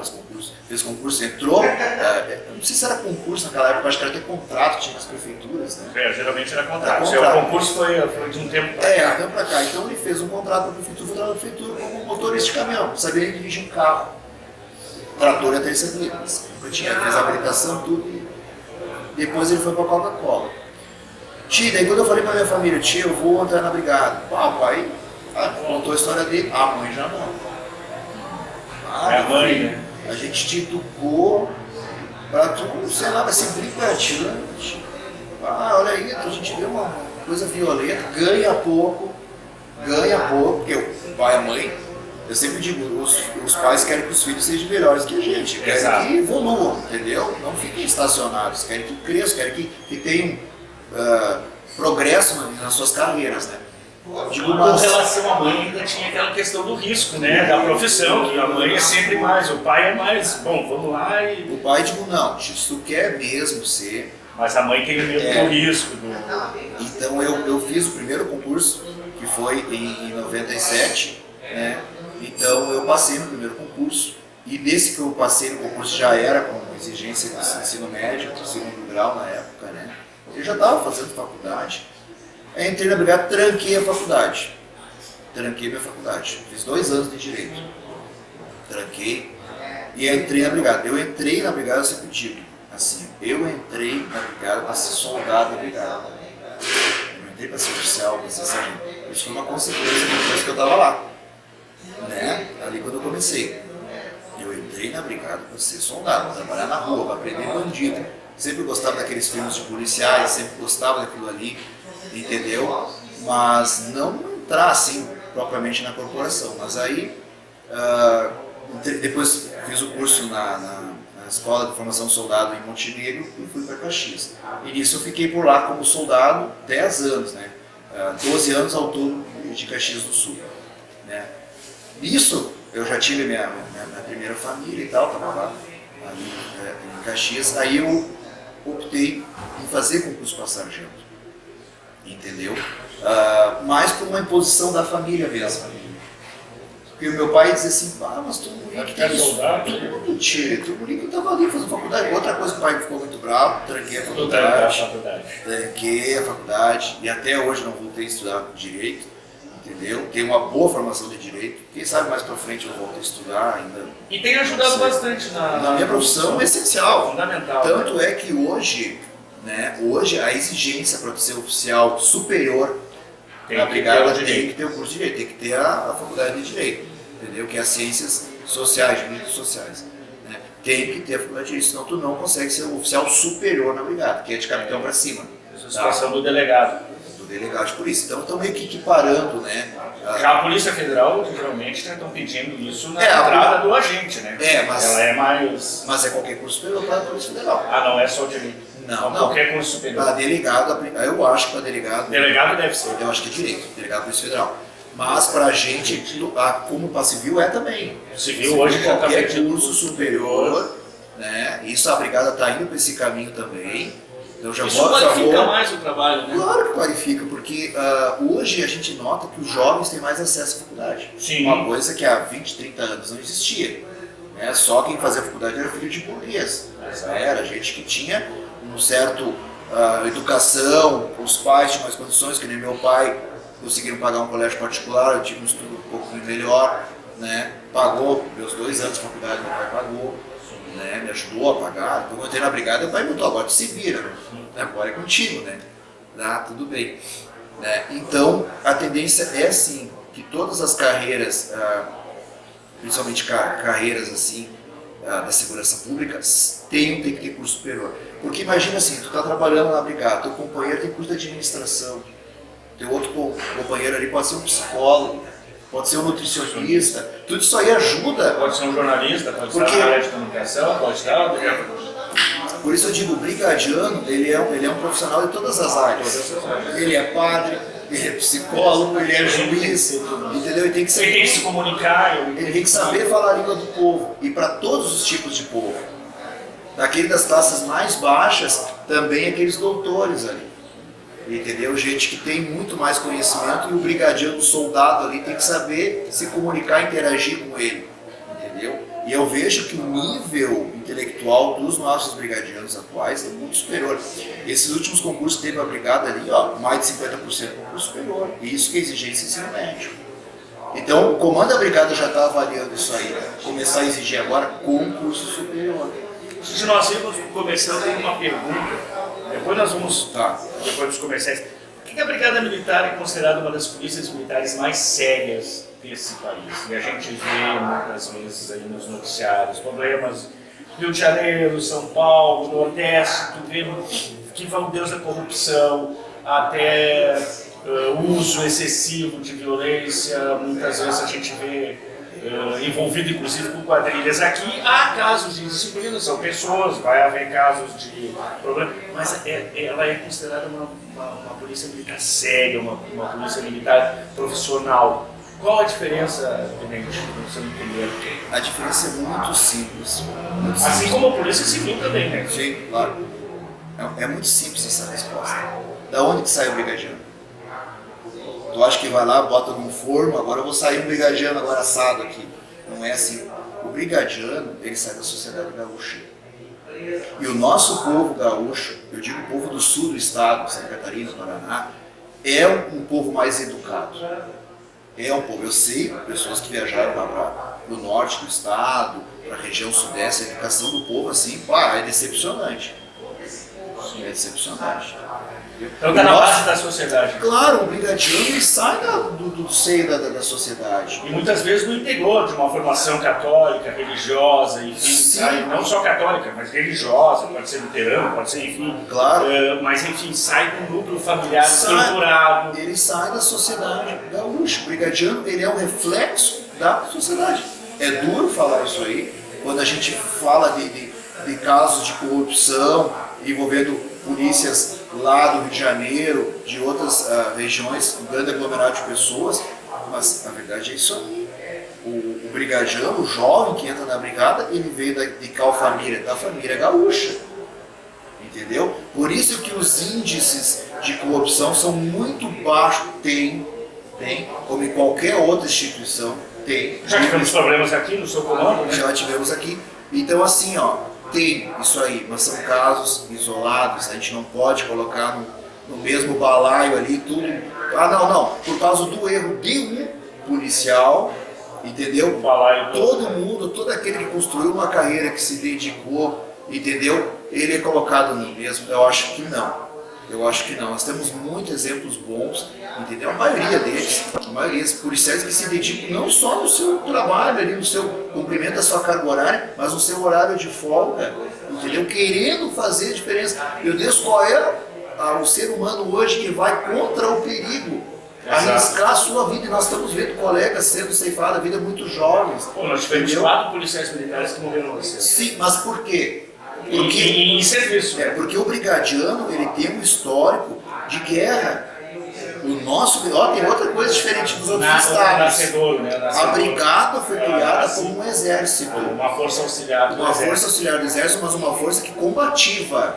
fez concurso, entrou, não sei se era concurso naquela época, acho que era até contrato, tinha as prefeituras, né? Geralmente era contrato. O concurso foi de um tempo pra cá. Um tempo pra cá. Então ele fez um contrato para a prefeitura, foi trabalhar na prefeitura como motorista de caminhão, sabia dirigir um carro. Trator até sabia, mas fez a habilitação, tudo. E depois ele foi para a Coca-Cola. Tia, daí quando eu falei para minha família, tia, eu vou entrar na brigada. O pai contou a história dele, a mãe já não. É a mãe, né? A gente te educou para tu, sei lá, vai ser brincante. Olha aí, a gente vê uma coisa violenta, ganha pouco, porque o pai e a mãe, eu sempre digo, os pais querem que os filhos sejam melhores que a gente, querem que evoluam, entendeu? Não fiquem estacionados, querem que cresçam, querem que tenham progresso nas suas carreiras, né? Com relação à mãe, ainda tinha aquela questão do risco, né? Da profissão, que a mãe é sempre mais, o pai é mais, bom, vamos lá e... O pai, tipo, não, se tu quer mesmo ser... Mas a mãe tem o mesmo risco. Então eu fiz o primeiro concurso, que foi em 97, né? Então eu passei no primeiro concurso, e nesse que eu passei no concurso já era com exigência de ensino médio, segundo grau na época, né? Eu já estava fazendo faculdade. Aí entrei na brigada, tranquei a faculdade. Tranquei minha faculdade. Fiz 2 anos de direito. Tranquei e entrei na brigada. Eu entrei na brigada, eu sempre digo, assim, eu entrei na brigada para ser soldado da brigada. Eu entrei para ser oficial, para ser sargento. Isso foi uma consequência depois que eu estava lá. Né? Ali quando eu comecei. Eu entrei na brigada para ser soldado, para trabalhar na rua, para prender bandido. Sempre gostava daqueles filmes de policiais, sempre gostava daquilo ali. Entendeu? Mas não entrar assim propriamente na corporação. Mas aí, depois fiz o curso na Escola de Formação de Soldado em Montenegro e fui para Caxias. E nisso eu fiquei por lá como soldado 10 anos, né? 12 anos ao todo de Caxias do Sul. Né? Nisso eu já tive minha primeira família e tal, estava lá ali, em Caxias. Aí eu optei em fazer concurso para sargento. Entendeu? Mais por uma imposição da família mesmo. Porque o meu pai dizia assim, mas tu bonito, é soldado, tudo, tia, tu bonito, eu estava ali fazendo faculdade. Outra coisa que o pai ficou muito bravo, tranquei a faculdade. Tranquei a faculdade e até hoje não voltei a estudar direito, entendeu? Tenho uma boa formação de direito, quem sabe mais pra frente eu volto a estudar ainda. E tem ajudado bastante na minha profissão, é essencial. Fundamental. Tanto é que hoje, né, hoje a exigência para ser oficial superior na brigada tem que ter o curso de direito, tem que ter a faculdade de direito, entendeu? Que é as ciências sociais, jurídicas sociais. Né? Tem que ter a faculdade de direito, senão tu não consegue ser um oficial superior na brigada, que é de capitão para cima. Essa é a situação do delegado. Do delegado de polícia. Então estão meio que equiparando, né? Já a Polícia Federal geralmente estão pedindo isso na entrada do agente, né? Mas ela é mais. Mas é qualquer curso superior para a Polícia Federal. Não é só direito. Não. Qualquer curso superior. Para delegado, eu acho que para delegado. Delegado deve ser. Eu acho que é direito, delegado da Polícia Federal. Mas para a gente, como para civil é também. Civil hoje já está qualquer curso superior, né? Isso a brigada está indo para esse caminho também. Então, já isso qualifica mais o trabalho, né? Claro que qualifica, porque hoje a gente nota que os jovens têm mais acesso à faculdade. Sim. Uma coisa que há 20, 30 anos não existia. Né? Só quem fazia faculdade era filho de burguês. Era gente que tinha um certo educação, os pais tinham mais condições, que nem meu pai, conseguiram pagar um colégio particular, eu tive um estudo um pouco melhor, né? Pagou meus 2 anos de faculdade, meu pai pagou. Né, me ajudou a pagar. Quando eu entrei na brigada, meu pai botou, agora tu se vira, né? Agora é contigo, né? Tudo bem. Né? Então, a tendência é sim, que todas as carreiras, principalmente carreiras assim, da segurança pública, tem que ter curso superior. Porque imagina assim, tu está trabalhando na brigada, teu companheiro tem curso de administração, teu outro companheiro ali pode ser um psicólogo, pode ser um nutricionista, tudo isso aí ajuda. Pode ser um jornalista, pode estar na área de comunicação, pode estar... Por isso eu digo, o brigadiano, ele é um profissional de todas as áreas. Ele é padre, ele é psicólogo, ele é juiz, entendeu? Ele tem que saber, ele tem que se comunicar. Ele tem que saber falar a língua do povo, e para todos os tipos de povo. Daquele das classes mais baixas, também aqueles doutores ali. Entendeu? Gente que tem muito mais conhecimento, e o brigadiano, o soldado ali, tem que saber se comunicar e interagir com ele. E eu vejo que o nível intelectual dos nossos brigadianos atuais é muito superior. Esses últimos concursos teve a brigada ali, ó, mais de 50% concurso superior. E isso que é exigência ensino médio. Então, o comando da brigada já está avaliando isso aí. Começar a exigir agora concurso superior. Se nós irmos começando com uma pergunta, depois nós vamos, depois dos comerciais. Por que a Brigada Militar é considerada uma das polícias militares mais sérias desse país? E a gente vê muitas vezes aí nos noticiários problemas Rio de Janeiro, São Paulo, Nordeste, tu vê que vão Deus da corrupção, até uso excessivo de violência, muitas vezes a gente vê envolvido inclusive com quadrilhas. Aqui há casos de disciplina, são pessoas, vai haver casos de problema, mas ela é considerada uma polícia militar séria, uma polícia militar profissional. Qual a diferença, Tenente, no seu entender? A diferença é muito simples. Assim como a polícia civil também, né? Sim, claro. É muito simples essa resposta. Da onde que sai o brigadiano? Tu acha que vai lá, bota num forno, agora eu vou sair um brigadiano agora assado aqui. Não é assim. O brigadiano, ele sai da sociedade gaúcha. E o nosso povo gaúcho, eu digo o povo do sul do estado, Santa Catarina, Paraná, é um povo mais educado. É um povo, eu sei, pessoas que viajaram lá para o norte do estado, para a região sudeste, a educação do povo, assim, pá, é decepcionante. É decepcionante. Então está na base da sociedade. Claro, o brigadiano ele sai do seio da sociedade. E muitas vezes no interior de uma formação católica, religiosa, enfim, sai, não só católica, mas religiosa, pode ser luterano, pode ser, enfim. Claro. Mas enfim, sai com um núcleo familiar estruturado. Ele sai da sociedade gaúcha. O brigadiano ele é um reflexo da sociedade. É duro falar isso aí, quando a gente fala de casos de corrupção envolvendo polícias lá do Rio de Janeiro, de outras regiões, um grande aglomerado de pessoas, mas a verdade é isso aí. O brigadiano, o jovem que entra na brigada, ele veio de qual família? Da família gaúcha. Entendeu? Por isso que os índices de corrupção são muito baixos. Tem, como em qualquer outra instituição, tem. Já tivemos problemas aqui no seu comando, né? Já tivemos aqui. Então assim, ó, tem isso aí, mas são casos isolados, a gente não pode colocar no mesmo balaio ali tudo. Ah, não, por causa do erro de um policial, entendeu? Todo mundo, todo aquele que construiu uma carreira, que se dedicou, entendeu? Ele é colocado no mesmo. Eu acho que não. Nós temos muitos exemplos bons, entendeu? A maioria deles, policiais que se dedicam não só no seu trabalho, ali no seu cumprimento da sua carga horária, mas no seu horário de folga, entendeu? Querendo fazer a diferença. Meu Deus, qual é o ser humano hoje que vai contra o perigo? Arriscar a sua vida, e nós estamos vendo colegas sendo ceifados a vida muito jovens. Pô, nós tivemos 4 policiais militares que morreram nesse ano. Sim, mas por quê? Em serviço. Porque o brigadiano ele tem um histórico de guerra. O nosso, tem outra coisa diferente dos outros estados. A brigada foi criada como um exército. Uma força auxiliar do exército. Força auxiliar do exército, mas uma força que combativa.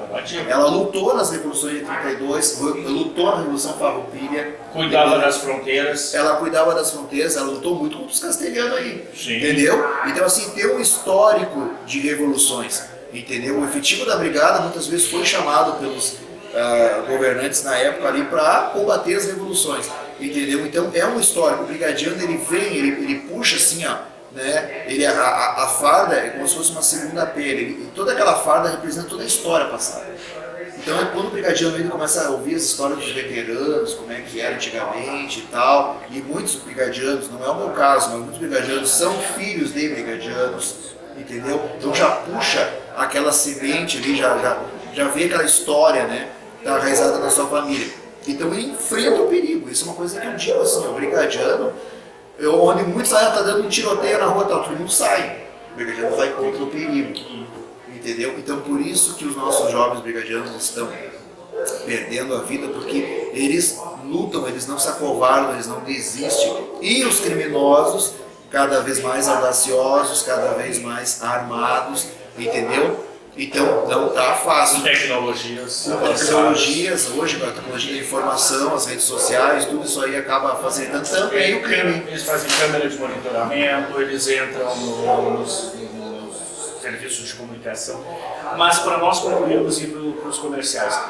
Ela lutou nas revoluções de 32, lutou na Revolução Farroupilha. Cuidava das fronteiras. Ela cuidava das fronteiras, ela lutou muito contra os castelhanos aí. Sim. Entendeu? Então assim, tem um histórico de revoluções. Entendeu? O efetivo da brigada muitas vezes foi chamado pelos governantes na época ali para combater as revoluções, entendeu? Então é um histórico. O brigadiano ele vem, ele puxa assim, ó, né? A farda é como se fosse uma segunda pele, e toda aquela farda representa toda a história passada. Então quando o brigadiano ele começa a ouvir as histórias dos veteranos, como é que era antigamente e tal, e muitos brigadianos, não é o meu caso, mas muitos brigadianos são filhos de brigadianos, entendeu? Então já puxa aquela semente ali, já vê aquela história, né? Está enraizada na sua família. Então ele enfrenta o perigo. Isso é uma coisa que eu digo assim, o brigadiano, onde muitos tá dando um tiroteio na rua, todo mundo sai. O brigadiano vai contra o perigo. Entendeu? Então por isso que os nossos jovens brigadianos estão perdendo a vida, porque eles lutam, eles não se acovardam, eles não desistem. E os criminosos, cada vez mais audaciosos, cada vez mais armados, entendeu? Então não está fácil. Tecnologias. Hoje, com a tecnologia de informação, as redes sociais, tudo isso aí acaba facilitando também o crime. Eles fazem câmera de monitoramento, eles entram serviços de comunicação. Mas para nós concluirmos e para os comerciais,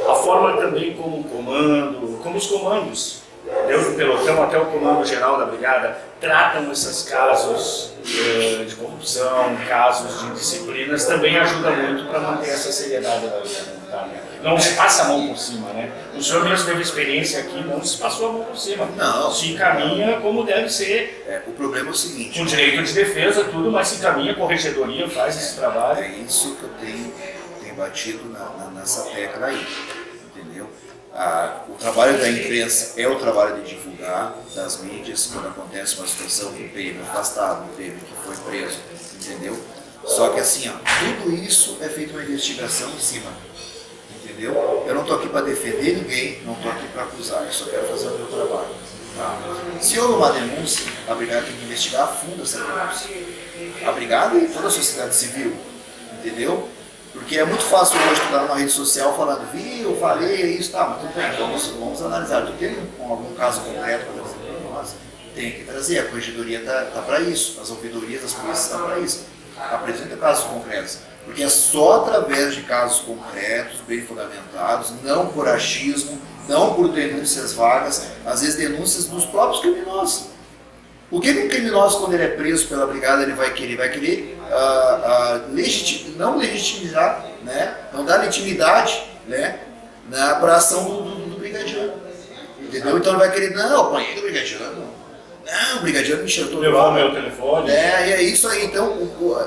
a forma também como o comando, como os comandos, desde o pelotão até o comando geral da brigada, tratam esses casos de corrupção, casos de disciplinas, também ajuda muito para manter essa seriedade da luta. Tá? Não se passa a mão por cima, né? O senhor mesmo teve experiência aqui, não se passou a mão por cima. Não. Se encaminha como deve ser. O problema é o seguinte... Com direito de defesa, tudo, mas se encaminha, a corregedoria faz esse trabalho. É isso que eu tenho batido nessa tecla aí, entendeu? O trabalho da imprensa é o trabalho de divulgar, das mídias, quando acontece uma situação que teve afastado, teve que foi preso, entendeu? Só que assim, tudo isso é feito uma investigação em cima, entendeu? Eu não estou aqui para defender ninguém, não estou aqui para acusar, eu só quero fazer o meu trabalho. Tá? Se houve uma denúncia, a brigada tem que investigar a fundo essa denúncia. A brigada e toda a sociedade civil, entendeu? Porque é muito fácil hoje estar numa rede social falando, viu, falei isso, tá, mas tudo bem, vamos analisar. Tu tem algum caso concreto para trazer para nós? Tem que trazer, a corregedoria está para isso, as ouvidorias das polícias estão para isso. Apresenta casos concretos, porque é só através de casos concretos, bem fundamentados, não por achismo, não por denúncias vagas, às vezes denúncias dos próprios criminosos. Por que um criminoso, quando ele é preso pela brigada, ele vai querer não legitimizar, né? Não dar legitimidade, né? Para a ação do brigadiano, entendeu? Então ele vai querer, não, eu apanhei do brigadiano, não, o brigadiano me enxertou. Levou o meu telefone. E é isso aí. Então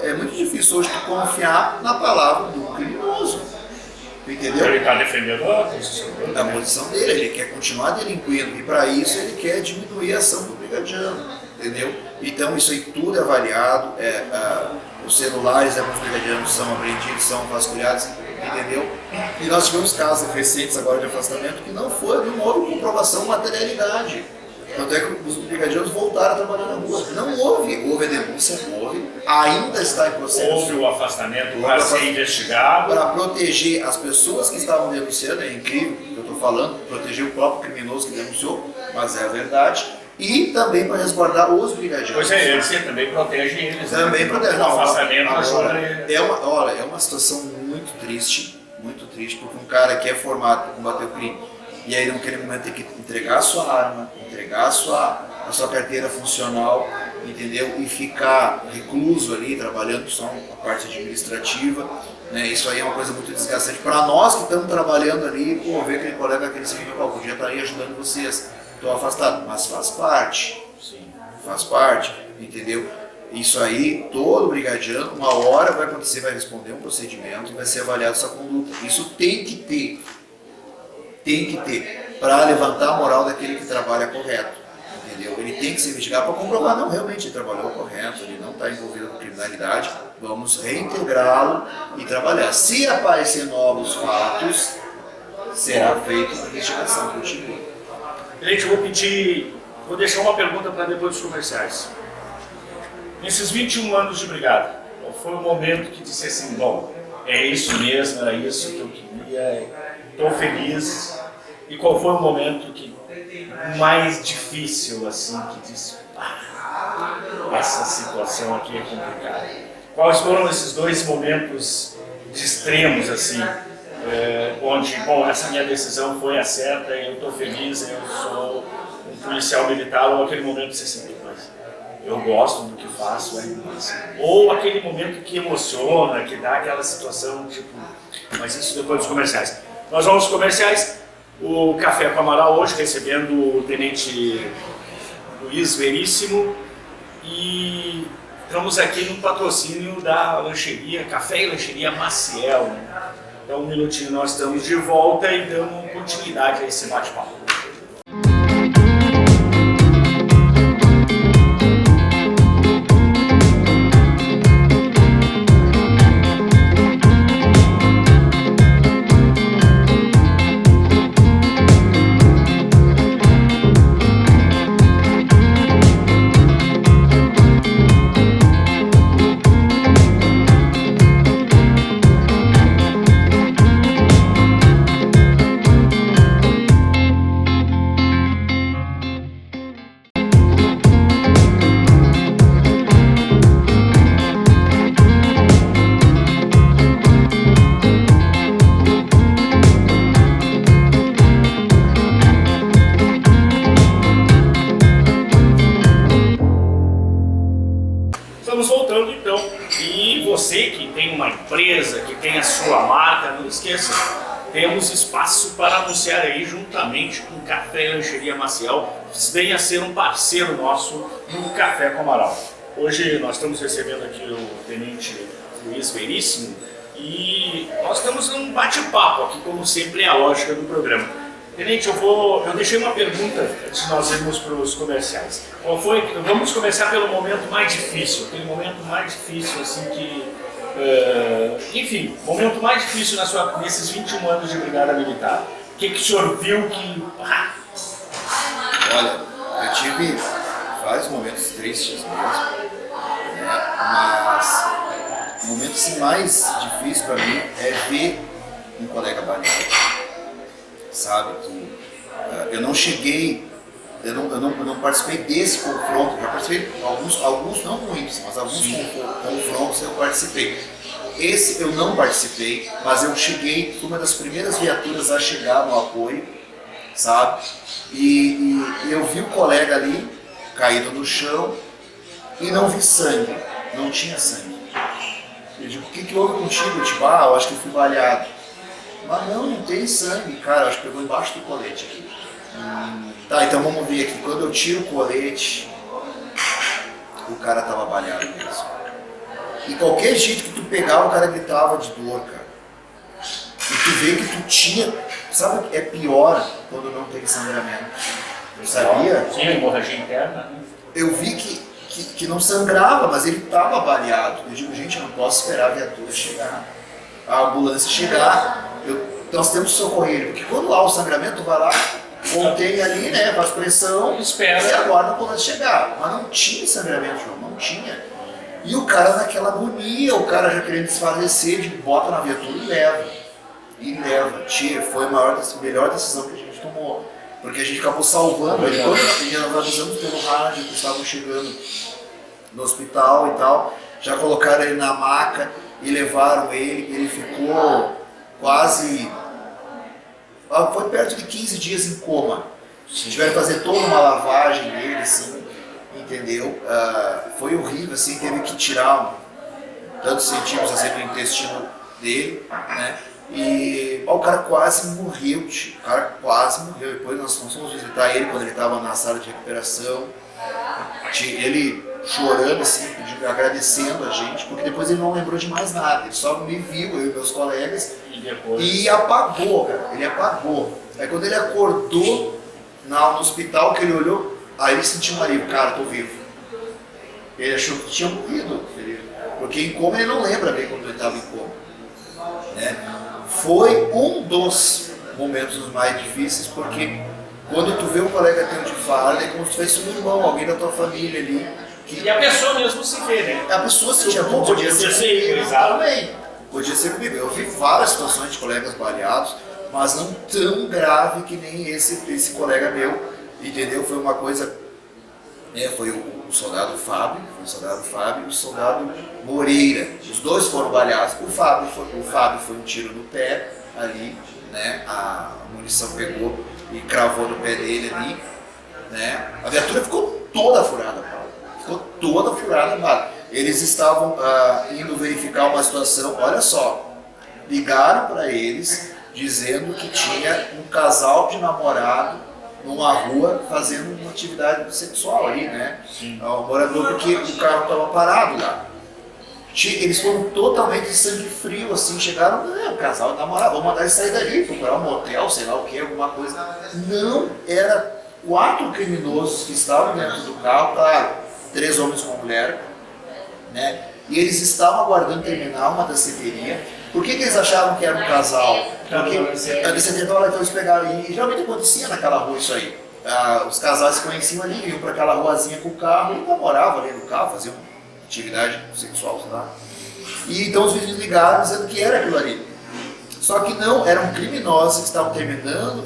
é muito difícil hoje tu confiar na palavra do criminoso, entendeu? Ele está defendendo a posição dele. Da posição dele, ele quer continuar delinquindo e para isso ele quer diminuir a ação do brigadiano. Entendeu? Então isso aí tudo é avaliado, os celulares dos brigadianos são apreendidos, são vasculhados, entendeu? E nós tivemos casos recentes agora de afastamento que não houve comprovação materialidade. Tanto é que os brigadianos voltaram a trabalhar na rua. Não houve a denúncia, ainda está em processo. Houve o afastamento para ser investigado. Para proteger as pessoas que estavam denunciando, é incrível o que eu estou falando, proteger o próprio criminoso que denunciou, mas é a verdade. E também para resguardar os brigadianos. Pois é, você também protege eles. Também protege. O afastamento ajuda. É uma situação muito triste, porque um cara que é formado para combater o crime, e aí naquele momento tem que entregar a sua arma, entregar a sua carteira funcional, entendeu? E ficar recluso ali, trabalhando só a parte administrativa, né? Isso aí é uma coisa muito desgastante para nós que estamos trabalhando ali, ver aquele colega, aquele seguinte, podia estar aí ajudando vocês. Estou afastado, mas faz parte. Sim. Faz parte, entendeu? Isso aí, todo brigadiano, uma hora vai acontecer, vai responder um procedimento e vai ser avaliado essa conduta. Isso tem que ter, para levantar a moral daquele que trabalha correto, entendeu? Ele tem que se investigar para comprovar, não, realmente ele trabalhou correto, ele não está envolvido com criminalidade, vamos reintegrá-lo e trabalhar. Se aparecer novos fatos, será feita uma investigação continua. Gente, vou deixar uma pergunta para depois dos comerciais. Nesses 21 anos de brigada, qual foi o momento que disse assim, bom, é isso mesmo, era isso que eu queria, estou feliz? E qual foi o momento mais difícil, assim, que disse, essa situação aqui é complicada? Quais foram esses dois momentos de extremos, assim, onde, bom, essa minha decisão foi a certa, eu estou feliz, eu sou um policial militar, ou aquele momento que você se mas eu gosto do que faço, ou aquele momento que emociona, que dá aquela situação, tipo, mas isso depois dos comerciais. Nós vamos aos comerciais, o Café com Amaral hoje recebendo o Tenente Luiz Veríssimo e estamos aqui no patrocínio da lancheria, Café e Lancheria Maciel. Então, um minutinho, nós estamos de volta e damos continuidade a esse bate-papo. empresa, que tem a sua marca, não esqueça, temos espaço para anunciar aí juntamente com o Café e Lancheria Maciel. Venha ser um parceiro nosso no Café com Amaral. Hoje nós estamos recebendo aqui o Tenente Luiz Veríssimo e nós estamos num bate-papo aqui, como sempre é a lógica do programa. Tenente, eu deixei uma pergunta antes de nós irmos para os comerciais. Vamos começar pelo momento mais difícil, aquele momento mais difícil, assim, enfim, momento mais difícil nesses 21 anos de Brigada Militar. O que o senhor viu que... Olha, eu tive vários momentos tristes mesmo, né? Mas o momento assim, mais difícil para mim é ver um colega baleado. Sabe, eu não cheguei, eu não participei desse confronto, já participei alguns não ruins, mas alguns confrontos eu participei. Esse eu não participei, mas eu cheguei, fui uma das primeiras viaturas a chegar no apoio, sabe? E eu vi o colega ali, caído no chão, e não vi sangue, não tinha sangue. Eu digo, o que houve contigo? Tipo, eu acho que eu fui baleado. Mas não tem sangue, cara, acho que pegou embaixo do colete aqui. Tá, então vamos ver aqui, quando eu tiro o colete, o cara tava baleado mesmo. E qualquer jeito que tu pegava, o cara gritava de dor, cara. E tu vê que tu tinha, sabe o que é pior quando não tem sangramento? Eu sabia? Sim, a hemorragia interna. Eu vi que não sangrava, mas ele tava baleado. Eu digo, gente, eu não posso esperar a viatura chegar, a ambulância chegar. Nós temos que socorrer ele, porque quando há o sangramento, vai lá, contém ali, né, faz pressão, espera e aguarda a ambulância chegar. Mas não tinha sangramento, João, não tinha. E o cara naquela agonia, o cara já querendo desfalecer, de bota na viatura e leva. Tira, foi a melhor decisão que a gente tomou. Porque a gente acabou salvando ele. Quando nós avisamos pelo rádio que estavam chegando no hospital e tal, já colocaram ele na maca e levaram ele ficou quase, foi perto de 15 dias em coma. Tiveram que fazer toda uma lavagem dele, assim, entendeu? Foi horrível, assim, teve que tirar tantos centímetros assim, do intestino dele, né? E o cara quase morreu, o cara quase morreu. Depois nós fomos visitar ele quando ele estava na sala de recuperação, ele chorando assim, agradecendo a gente, porque depois ele não lembrou de mais nada, ele só me viu, eu e meus colegas, e apagou, cara, ele apagou. Aí quando ele acordou no hospital, que ele olhou, aí ele sentiu um alívio, cara, tô vivo. Ele achou que tinha morrido, porque em coma ele não lembra bem quando ele estava em coma, né? Foi um dos momentos mais difíceis, porque quando tu vê um colega teu de farda, é como se tu fosse um irmão, alguém da tua família ali. E a pessoa mesmo se vê, né? A pessoa se tinha bom, podia ser comigo também. Podia ser comigo. Eu vi várias situações de colegas baleados, mas não tão grave que nem esse colega meu, entendeu? Foi uma coisa, foi o soldado Fábio, e o soldado Moreira. Os dois foram baleados. O Fábio foi um tiro no pé ali, né? A munição pegou e cravou no pé dele ali, né? A viatura ficou toda furada, Paulo. Ficou toda furada, mano. Eles estavam indo verificar uma situação, olha só, ligaram para eles dizendo que tinha um casal de namorado numa rua fazendo uma atividade sexual ali, né? O morador, porque o carro estava parado lá. Eles foram totalmente de sangue frio, assim, chegaram, o casal de namorado, vamos mandar eles sair dali, procurar um motel, sei lá o que, alguma coisa. Não, era 4 criminosos que estavam dentro do carro, claro, 3 homens com uma mulher, né? E eles estavam aguardando terminar uma danceteria. Por que eles achavam que era um casal? Porque a danceteria, então eles pegaram, e geralmente acontecia naquela rua isso aí. Os casais se conheciam ali, iam para aquela ruazinha com o carro e namoravam ali no carro, faziam atividade sexual, sei lá. E então os vizinhos ligaram dizendo que era aquilo ali. Só que não, eram criminosos que estavam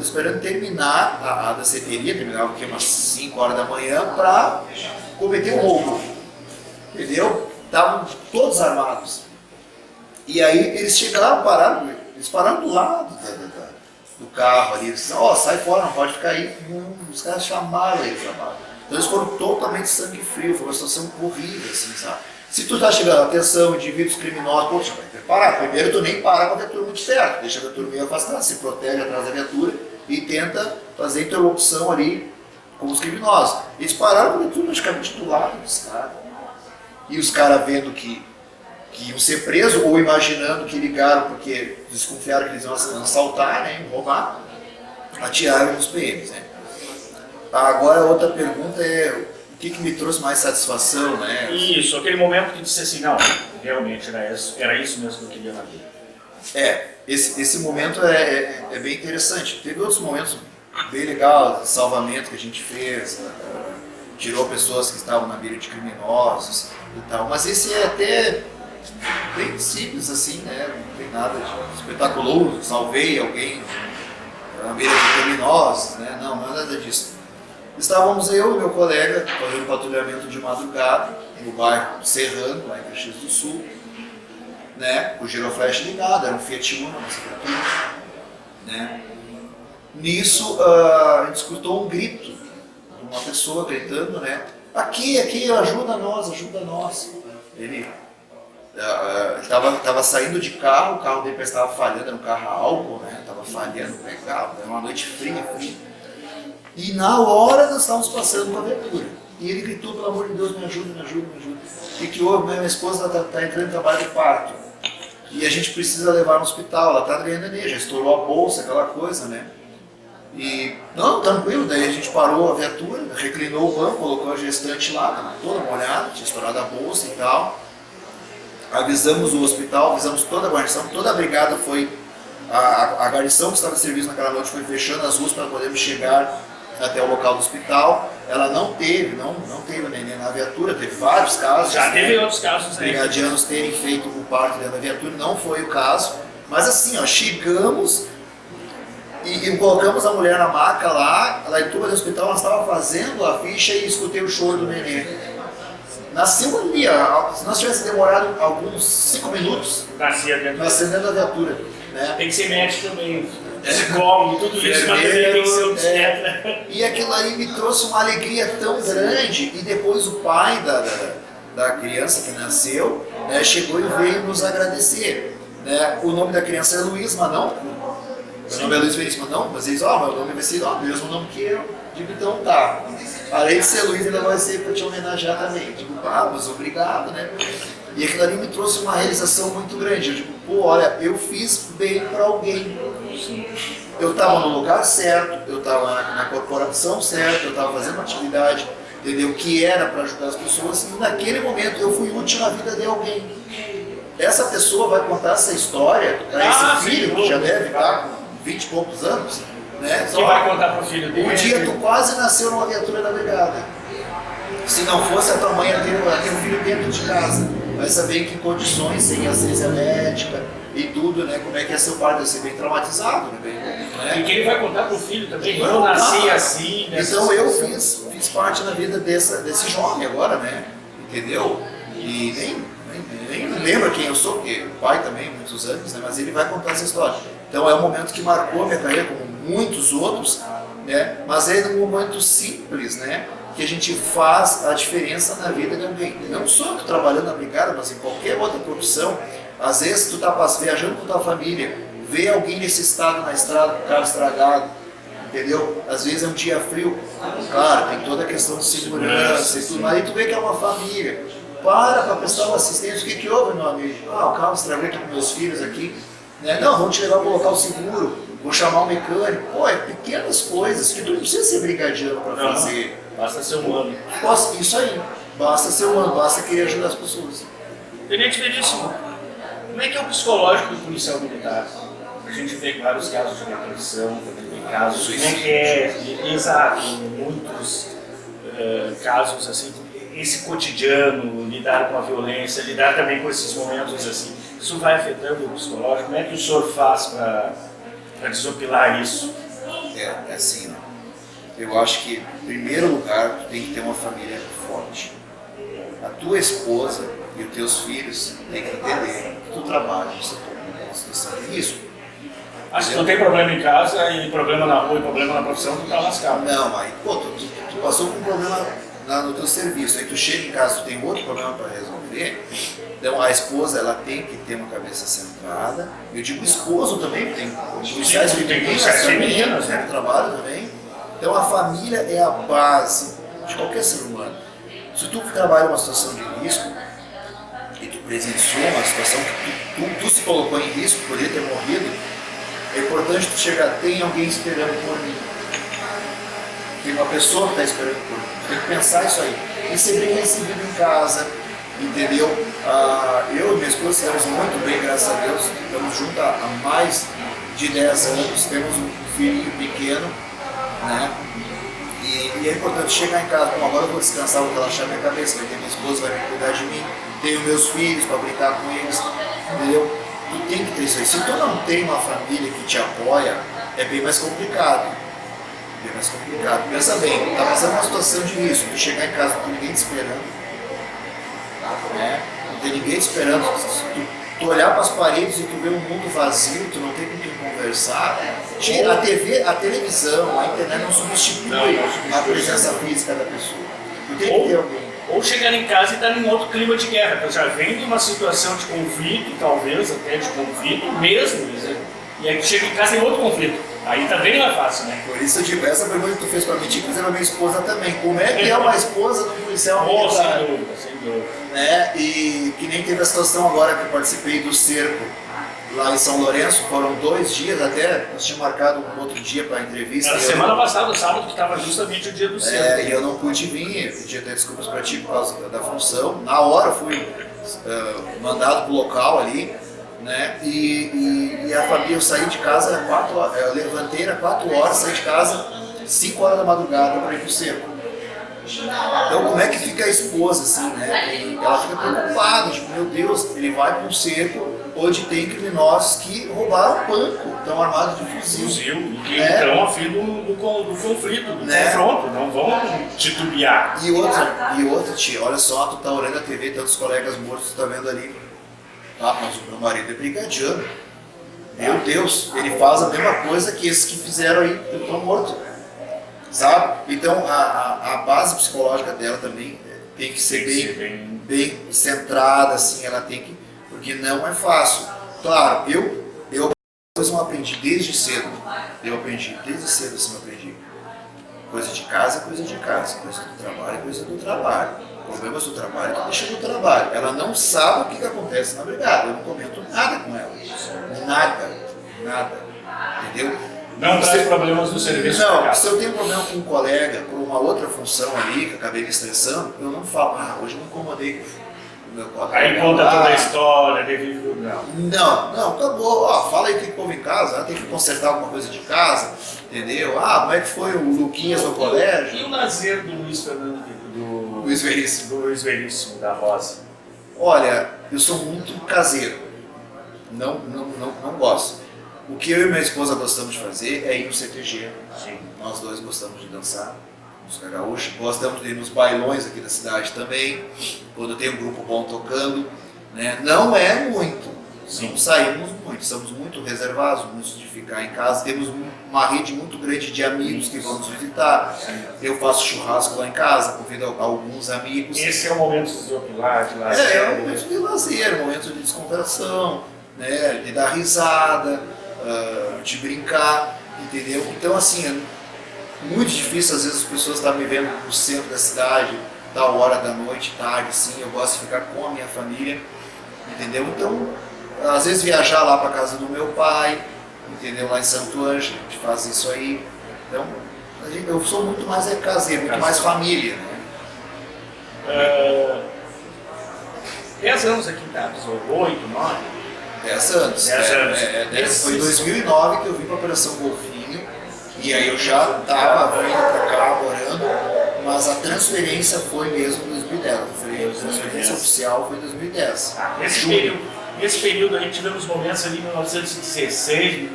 esperando terminar a danceteria, terminava aqui umas 5 horas da manhã, para cometer um roubo. Entendeu? Estavam todos armados. E aí eles chegaram, eles pararam do lado do carro ali, eles disseram, sai fora, não pode ficar aí. Os caras chamaram eles, chamaram. Então eles foram totalmente sangue frio, foi uma situação horrível, assim, sabe? Se tu tá chegando, atenção, indivíduos criminosos, poxa, vai parar. Primeiro tu nem para com a viatura muito perto, deixa a viatura meio afastada, se protege atrás da viatura e tenta fazer interlocução ali com os criminosos. Eles pararam com a viatura praticamente do lado dos caras. E os caras vendo que iam ser presos ou imaginando que ligaram porque desconfiaram que eles iam assaltar, né, roubar, atiraram nos PMs, né. Agora a outra pergunta é o que me trouxe mais satisfação, né? Isso, aquele momento que disse assim, não, realmente era isso mesmo que eu queria na vida. Esse momento é bem interessante. Teve outros momentos bem legais, salvamento que a gente fez, tirou pessoas que estavam na beira de criminosos e tal, mas esse é até bem simples assim, né? Não tem nada de espetaculoso, salvei alguém na beira de criminosos, né? Não é nada disso. Estávamos eu e meu colega fazendo patrulhamento de madrugada no bairro Serrano, lá em Caxias do Sul, né? O giroflex ligado, era um Fiat Uno, né? Nisso a gente escutou um grito de uma pessoa gritando, né? Aqui, ajuda nós. Ele estava saindo de carro, o carro dele estava falhando, era um carro a álcool, né? Estava falhando, pegava, era uma noite fria. E na hora nós estávamos passando com a viatura. E ele gritou, pelo amor de Deus, me ajuda. O que houve? Minha esposa está entrando em trabalho de parto. E a gente precisa levar no hospital, ela está ganhando neném, já estourou a bolsa, aquela coisa, né? E, não, tranquilo, daí a gente parou a viatura, reclinou o banco, colocou a gestante lá, toda molhada, tinha estourado a bolsa e tal. Avisamos o hospital, avisamos toda a guarnição, toda a brigada foi, a guarnição que estava em serviço naquela noite foi fechando as ruas para podermos chegar até o local do hospital. Ela não teve o neném na viatura, teve vários casos. Já teve outros casos, né? Brigadianos terem feito o parto dentro da viatura, não foi o caso. Mas assim, ó, chegamos e colocamos a mulher na maca lá, ela entrou no hospital, ela estava fazendo a ficha e escutei o choro do neném. Nasceu ali, se nós tivéssemos demorado alguns 5 minutos, nascia dentro da viatura. Né? Tem que ser médico também, psicólogo, tudo isso, mas tem que ser um psiquiatra. E aquilo aí me trouxe uma alegria tão grande, e depois o pai da criança que nasceu, né, chegou e veio nos agradecer. Né? O nome da criança é Luiz, mas não, meu nome é Luiz Veríssimo, não, mas eles, meu nome vai ser, mesmo nome que eu. Digo, então tá. Além de ser Luiz, ainda vai ser para te homenagear também. Digo, mas obrigado, né? E aquilo ali me trouxe uma realização muito grande. Eu digo, olha, eu fiz bem para alguém. Eu estava no lugar certo, eu estava na corporação certa, eu estava fazendo uma atividade, entendeu? Que era para ajudar as pessoas, e naquele momento eu fui útil na vida de alguém. Essa pessoa vai contar essa história para esse filho, que já deve estar com 20 e poucos anos, né? Que vai contar pro filho dele. Um dia tu quase nasceu numa viatura da brigada. Se não fosse a tua mãe, ia ter um filho dentro de casa. Vai saber em que condições, sem assistência médica e tudo, né? Como é que é seu pai, deve ser bem traumatizado, né? E que ele vai contar pro filho também, eu nasci assim, né? Então eu fiz parte da vida desse jovem agora, né? Entendeu? E nem lembra quem eu sou, porque o pai também, muitos anos, né? Mas ele vai contar essa história. Então é um momento que marcou a minha carreira, como muitos outros, né? Mas é um momento simples, né? Que a gente faz a diferença na vida de alguém. Não só tu trabalhando na brigada, mas em qualquer outra profissão. Às vezes tu tá viajando com tua família, vê alguém nesse estado na estrada, com o carro estragado, entendeu? Às vezes é um dia frio, claro, tem toda a questão de segurança e tudo, mas aí tu vê que é uma família. Para prestar uma assistência, o que houve, meu amigo? O carro estragou aqui com meus filhos aqui. Né? Não, vamos te levar para o local seguro, vou chamar um mecânico. É pequenas coisas que tu não precisa ser brigadiano para fazer. Basta ser humano. Isso aí, basta ser humano, basta querer ajudar as pessoas. Tenente Veríssimo, como é que é o psicológico do policial militar? A gente vê vários casos de repressão, também tem casos, como é que é, exato, muitos casos assim, esse cotidiano, lidar com a violência, lidar também com esses momentos assim, isso vai afetando o psicológico? Como é que o senhor faz para desopilar isso? É assim, né? Eu acho que, em primeiro lugar, tu tem que ter uma família forte. A tua esposa e os teus filhos têm que entender que tu trabalha no setor, numa situação de risco. Se tu tem problema em casa e problema na rua e problema na profissão, tu tá lascado. Não, aí, tu passou com um problema no teu serviço, aí tu chega em casa, tu tem outro problema para resolver. resolver. Então a esposa ela tem que ter uma cabeça centrada. Eu digo esposo também, tem policiais femininas, né, que trabalham também. Então a família é a base de qualquer ser humano. Se tu trabalha uma situação de risco e tu presenciou uma situação que tu se colocou em risco, poderia ter morrido, é importante tu chegar, tem alguém esperando por mim. Tem uma pessoa que está esperando por mim. Tem que pensar isso aí. E ser bem recebido em casa, entendeu? Eu e minha esposa estamos muito bem, graças a Deus. Estamos juntos há mais de 10 anos. Temos um filho pequeno, né? E é importante chegar em casa. Bom, agora eu vou descansar, vou relaxar minha cabeça, vai ter minha esposa, vai cuidar de mim. Tenho meus filhos para brincar com eles, entendeu? Tu tem que ter isso aí. Se tu não tem uma família que te apoia, é bem mais complicado. Bem mais complicado. Pensa bem, tá passando uma situação de risco, tu chegar em casa, não tem ninguém te esperando, né? Não tem ninguém te esperando. Tu olhar para as paredes e tu ver um mundo vazio, tu não tem com quem conversar. A TV, a televisão, a internet não substitui a presença física da pessoa. Tu tem que ter alguém. Ou chegar em casa e estar em outro clima de guerra. Tu já vem de uma situação de conflito, talvez até de conflito mesmo, e aí tu chega em casa e tem outro conflito. Aí tá bem mais fácil, né? Por isso eu digo, essa pergunta que tu fez pra mim, tinha que fazer pra minha esposa também. Como é que é uma esposa do policial militar? Sem dúvida, sem dúvida. Né? E que nem teve a situação agora que eu participei do cerco lá em São Lourenço, foram 2 dias até, nós tínhamos marcado um outro dia para a entrevista. Era semana passada, sábado, que estava justamente o dia do cerco. E eu não pude vir, eu pedi até desculpas para ti por causa da função. Na hora fui mandado pro local ali, né? E a família, eu saí de casa às 4 horas, eu levantei às 4 horas, saí de casa 5 horas da madrugada para ir pro cerco. Então como é que fica a esposa assim, né? E ela fica preocupada, tipo, meu Deus, ele vai para um cerco onde tem criminosos que roubaram o banco, estão armados de fuzil. E que estão a fim do conflito, do confronto, não vão titubear. E outra, tia, olha só, tu tá olhando a TV, tantos colegas mortos, tu tá vendo ali. Ah, mas o meu marido é brigadiano. Meu Deus, ele faz a mesma coisa que esses que fizeram aí, estão mortos. Sabe? Então a base psicológica dela também tem que ser bem centrada, assim, ela tem que. Porque não é fácil. Claro, eu aprendi desde cedo. Eu aprendi desde cedo, assim, eu aprendi. Coisa de casa, coisa de casa. Coisa do trabalho, coisa do trabalho. Problemas do trabalho, tu deixa no trabalho. Ela não sabe o que acontece na brigada. Eu não comento nada com ela. Nada. Entendeu? Não traz problemas no serviço. Não, se eu tenho problema com um colega por uma outra função ali, que acabei me estressando, eu não falo, hoje eu me incomodei com o meu colega. Aí conta toda a história, Não, acabou. Fala aí o que o povo em casa, tem que consertar alguma coisa de casa, entendeu? Como é que foi o Luquinhas no colégio? E o lazer do Luiz Fernando, do Luiz Veríssimo, da Rosa? Olha, eu sou muito caseiro, não gosto. O que eu e minha esposa gostamos de fazer é ir no CTG. Sim. Nós dois gostamos de dançar, música gaúcha. Gostamos de ir nos bailões aqui da cidade também, quando tem um grupo bom tocando. Né? Não é muito, não saímos muito, somos muito reservados, muito de ficar em casa. Temos uma rede muito grande de amigos que vão nos visitar. Eu faço churrasco lá em casa, convido alguns amigos. Esse é o momento de lazer. É um momento de lazer, um momento de descontração, né? De dar risada. De brincar, entendeu? Então assim, é muito difícil às vezes as pessoas estarem me vendo no centro da cidade, tal hora da noite, tarde, assim, eu gosto de ficar com a minha família, entendeu? Então, às vezes viajar lá para casa do meu pai, entendeu? Lá em Santo Ângelo, a gente faz isso aí. Então, eu sou muito mais caseiro, muito mais família, né? 10 anos aqui em Taves, ou 8, 9? 10 anos. Foi em 2009 que eu vim para a Operação Golfinho, e aí eu já estava vindo para cá, morando, mas a transferência foi mesmo em 2010. A transferência oficial foi em 2010. Nesse período aí tivemos momentos ali em 1916,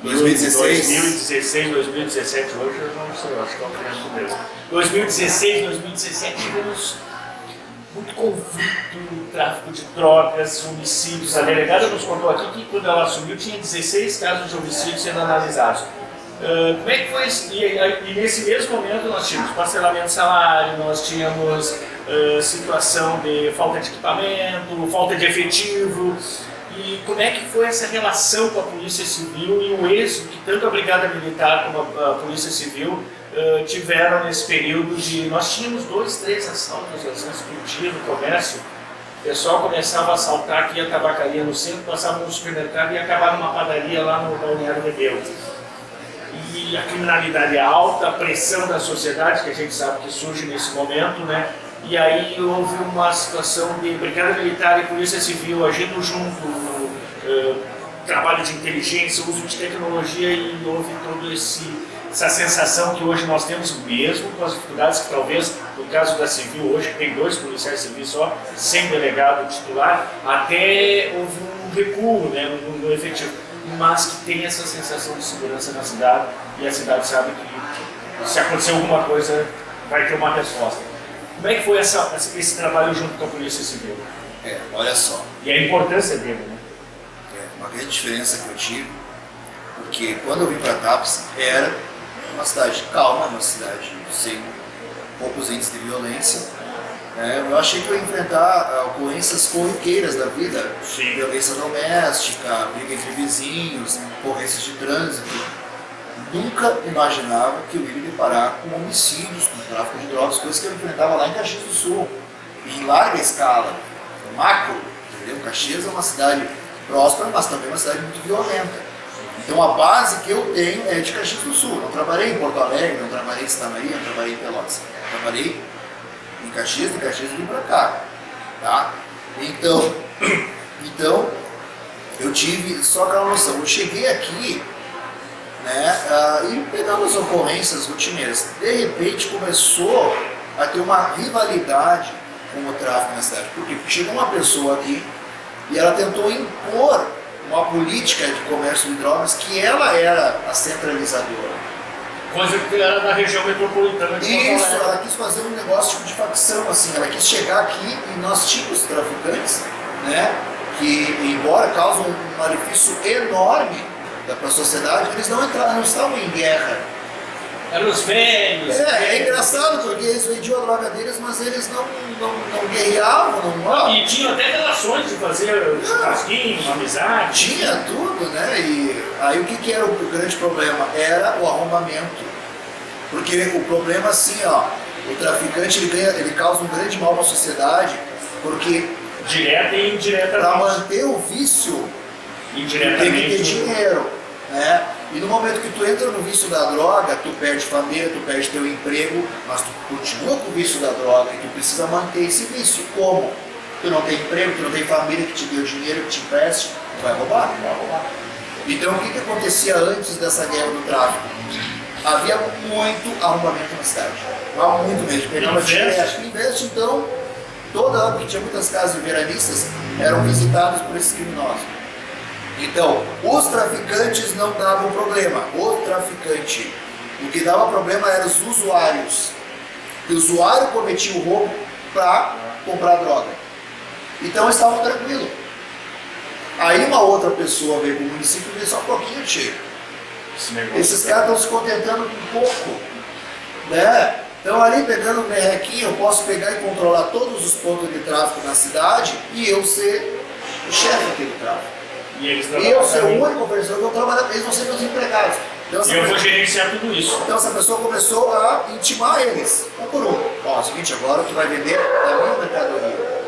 2016, 2017, hoje eu não sei, acho que é o primeiro mesmo. 2016, 2017 tivemos muito conflito, tráfico de drogas, homicídios. A delegada nos contou aqui que quando ela assumiu tinha 16 casos de homicídio sendo analisados. Como é que foi isso? E nesse mesmo momento nós tínhamos parcelamento de salário, nós tínhamos situação de falta de equipamento, falta de efetivo. E como é que foi essa relação com a Polícia Civil e o êxito que tanto a Brigada Militar como a Polícia Civil tiveram nesse período de... Nós tínhamos 2, 3 assaltos, assim, explodindo no comércio. O pessoal começava a assaltar aqui a tabacaria no centro, passava no supermercado e acabava numa padaria lá no Balneário Rebelo. E a criminalidade alta, a pressão da sociedade, que a gente sabe que surge nesse momento, né? E aí houve uma situação de Brigada Militar e Polícia Civil agindo junto, trabalho de inteligência, uso de tecnologia, e houve toda essa sensação que hoje nós temos, mesmo com as dificuldades que talvez, no caso da Civil hoje, que tem 2 policiais civis só, sem delegado titular, até houve um recuo, né, no efetivo, mas que tem essa sensação de segurança na cidade, e a cidade sabe que se acontecer alguma coisa vai ter uma resposta. Como é que foi esse trabalho junto com a Polícia Civil? Olha só. E a importância dele, né? Uma grande diferença que eu tive, porque quando eu vim para TAPS era uma cidade calma, uma cidade sem poucos índices de violência. Eu achei que eu ia enfrentar ocorrências corriqueiras da vida, Sim. Violência doméstica, briga entre vizinhos, ocorrências de trânsito. Nunca imaginava que eu ia me deparar com homicídios, com tráfico de drogas, coisas que eu enfrentava lá em Caxias do Sul, em larga escala, macro, entendeu? Caxias é uma cidade próspera, mas também uma cidade muito violenta. Então a base que eu tenho é de Caxias do Sul. Não trabalhei em Porto Alegre, não trabalhei em Santa Maria, não trabalhei em Pelotas. Trabalhei em Caxias, de Caxias vim para cá. Tá? Então, eu tive só aquela noção. Eu cheguei aqui, né, e pegando as ocorrências rotineiras. De repente começou a ter uma rivalidade com o tráfico na cidade. Por quê? Porque chegou uma pessoa aqui e ela tentou impor uma política de comércio de drogas que ela era a centralizadora. Coisa que era da região metropolitana de Porto Alegre. Isso, ela quis fazer um negócio tipo de facção, assim, ela quis chegar aqui e nós tínhamos traficantes, né, que embora causam um malefício enorme para a sociedade, eles não estavam em guerra. Eram os velhos. É engraçado porque eles vendiam a droga deles, mas eles não guerreavam, não. E tinham até relações de fazer churrasquinho, amizade. Tinha tudo, né? E aí o que era o grande problema? Era o arrombamento. Porque o problema assim, ó, o traficante ele causa um grande mal para a sociedade, porque direta e indiretamente. Para manter o vício, tem que ter dinheiro, né? E no momento que tu entra no vício da droga, tu perde família, tu perde teu emprego, mas tu continua com o vício da droga e tu precisa manter esse vício. Como? Tu não tem emprego, tu não tem família que te deu dinheiro, que te empreste, tu vai roubar? Não vai roubar. Então o que acontecia antes dessa guerra do tráfico? Havia muito arrombamento na cidade. Há muito mesmo. Pegava investe, então, toda hora, porque tinha muitas casas de veranistas, eram visitadas por esses criminosos. Então, os traficantes não davam problema. O traficante, o que dava problema eram os usuários. O usuário cometia o roubo para comprar droga. Então, estavam tranquilos. Aí uma outra pessoa veio para o município e disse: só um pouquinho, tio. Esses caras estão se contentando com pouco. Né? Então, ali pegando o merrequinho, eu posso pegar e controlar todos os pontos de tráfico na cidade e eu ser o chefe daquele tráfico. E eu ser o único oferecedor que eu trabalho, eles vão ser meus empregados. Então, e eu vou gerenciar tudo isso. Então essa pessoa começou a intimar eles, um por um. Ó, é o seguinte, agora tu vai vender a minha mercadoria.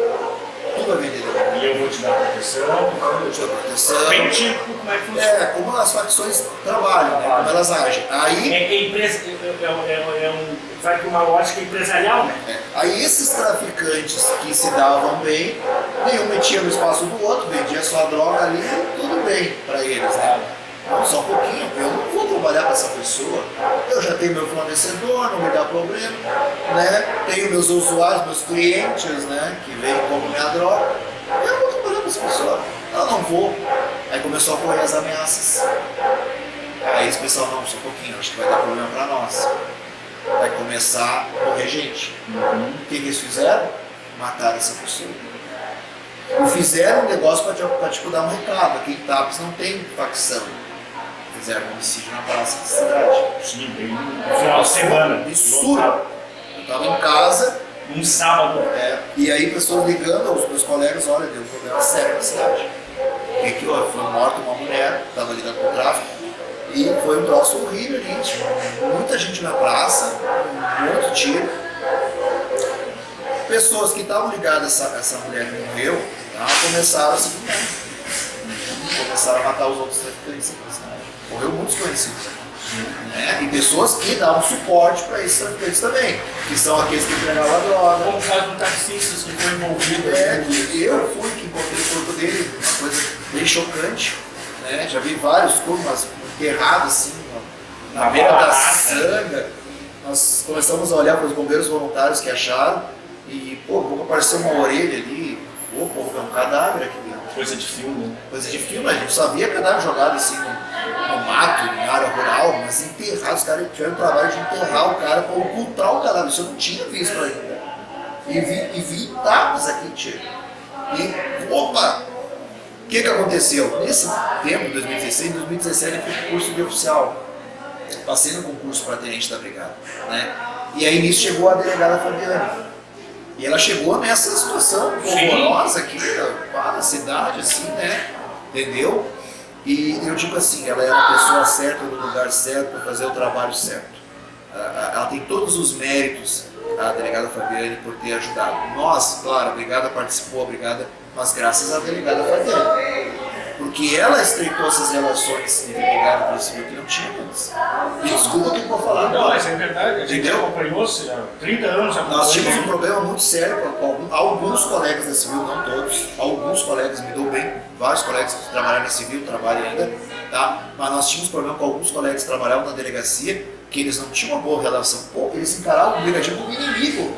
Tu vai vender da minha. E eu vou te dar proteção. Eu vou te dar proteção. Bem típico como é que funciona. Como as facções trabalham, né? Como elas agem. Aí, vai para uma lógica empresarial, né? Aí esses traficantes que se davam bem, nenhum metia no espaço do outro, vendia sua droga ali, tudo bem para eles, né? Não, só um pouquinho, eu não vou trabalhar com essa pessoa, eu já tenho meu fornecedor, não me dá problema, né? Tenho meus usuários, meus clientes, né? Que vêm e compram minha droga, eu não vou trabalhar com essa pessoa, eu não vou. Aí começou a correr as ameaças. Aí esse pessoal, não, só um pouquinho, acho que vai dar problema para nós. Vai começar a morrer gente. O que eles fizeram? Mataram essa pessoa. E fizeram um negócio para tipo, dar um recado. Aqui em TAPS não tem facção. fizeram um homicídio na praça da cidade. Sim, bem no final de semana. Absurdo. Eu estava em casa. Um sábado. E aí pessoas ligando aos meus colegas, olha, deu um problema sério na cidade. O que houve? Foi morta uma mulher, estava ligada com o tráfico, e foi um troço horrível, gente. Muita gente na praça, muito tiro. Pessoas que estavam ligadas a essa mulher que morreu, tá, começaram a se filmar. Começaram a matar os outros traficantes na cidade. Morreu muitos conhecidos. Né? E pessoas que davam suporte para esses traficantes também, que são aqueles que entregavam a droga. Como o caso do taxista que foi envolvido. Eu fui que encontrei o corpo dele, uma coisa bem chocante. Né? Já vi vários corpos, mas enterrados assim, na beira da sanga. Nós começamos a olhar para os bombeiros voluntários que acharam e, pô, apareceu uma orelha ali, pô, é um cadáver aqui dentro. Coisa de filme, né? Coisa de filme, a gente só via cadáver jogado assim no mato, em área rural, mas enterrado. Os caras tiveram o trabalho de enterrar o cara para ocultar o cadáver. Isso eu não tinha visto ainda. E vi tapas aqui, tio. E, opa! O que aconteceu? Nesse tempo, 2016, 2017, eu fui para o curso de oficial. Passei no concurso para tenente da brigada. Né? E aí nisso chegou a delegada Fabiane. E ela chegou nessa situação horrorosa aqui, na cidade, assim, né? Entendeu? E eu digo assim, ela é a pessoa certa no lugar certo para fazer o trabalho certo. Ela tem todos os méritos, a delegada Fabiane, por ter ajudado. Nós, claro, a brigada participou, a brigada, mas graças à delegada Fabiane. Porque ela estreitou essas relações entre brigada e polícia civil que não tinha antes. E desculpa que eu vou falar agora. Não, mas é verdade, a gente acompanhou-se há 30 anos. Nós tínhamos um problema muito sério com alguns colegas da civil, não todos. Alguns colegas me dou bem, vários colegas que trabalharam na civil, trabalham ainda, tá? Mas nós tínhamos problema com alguns colegas que trabalhavam na delegacia, que eles não tinham uma boa relação. Pô, eles encaravam o brigadiano como inimigo.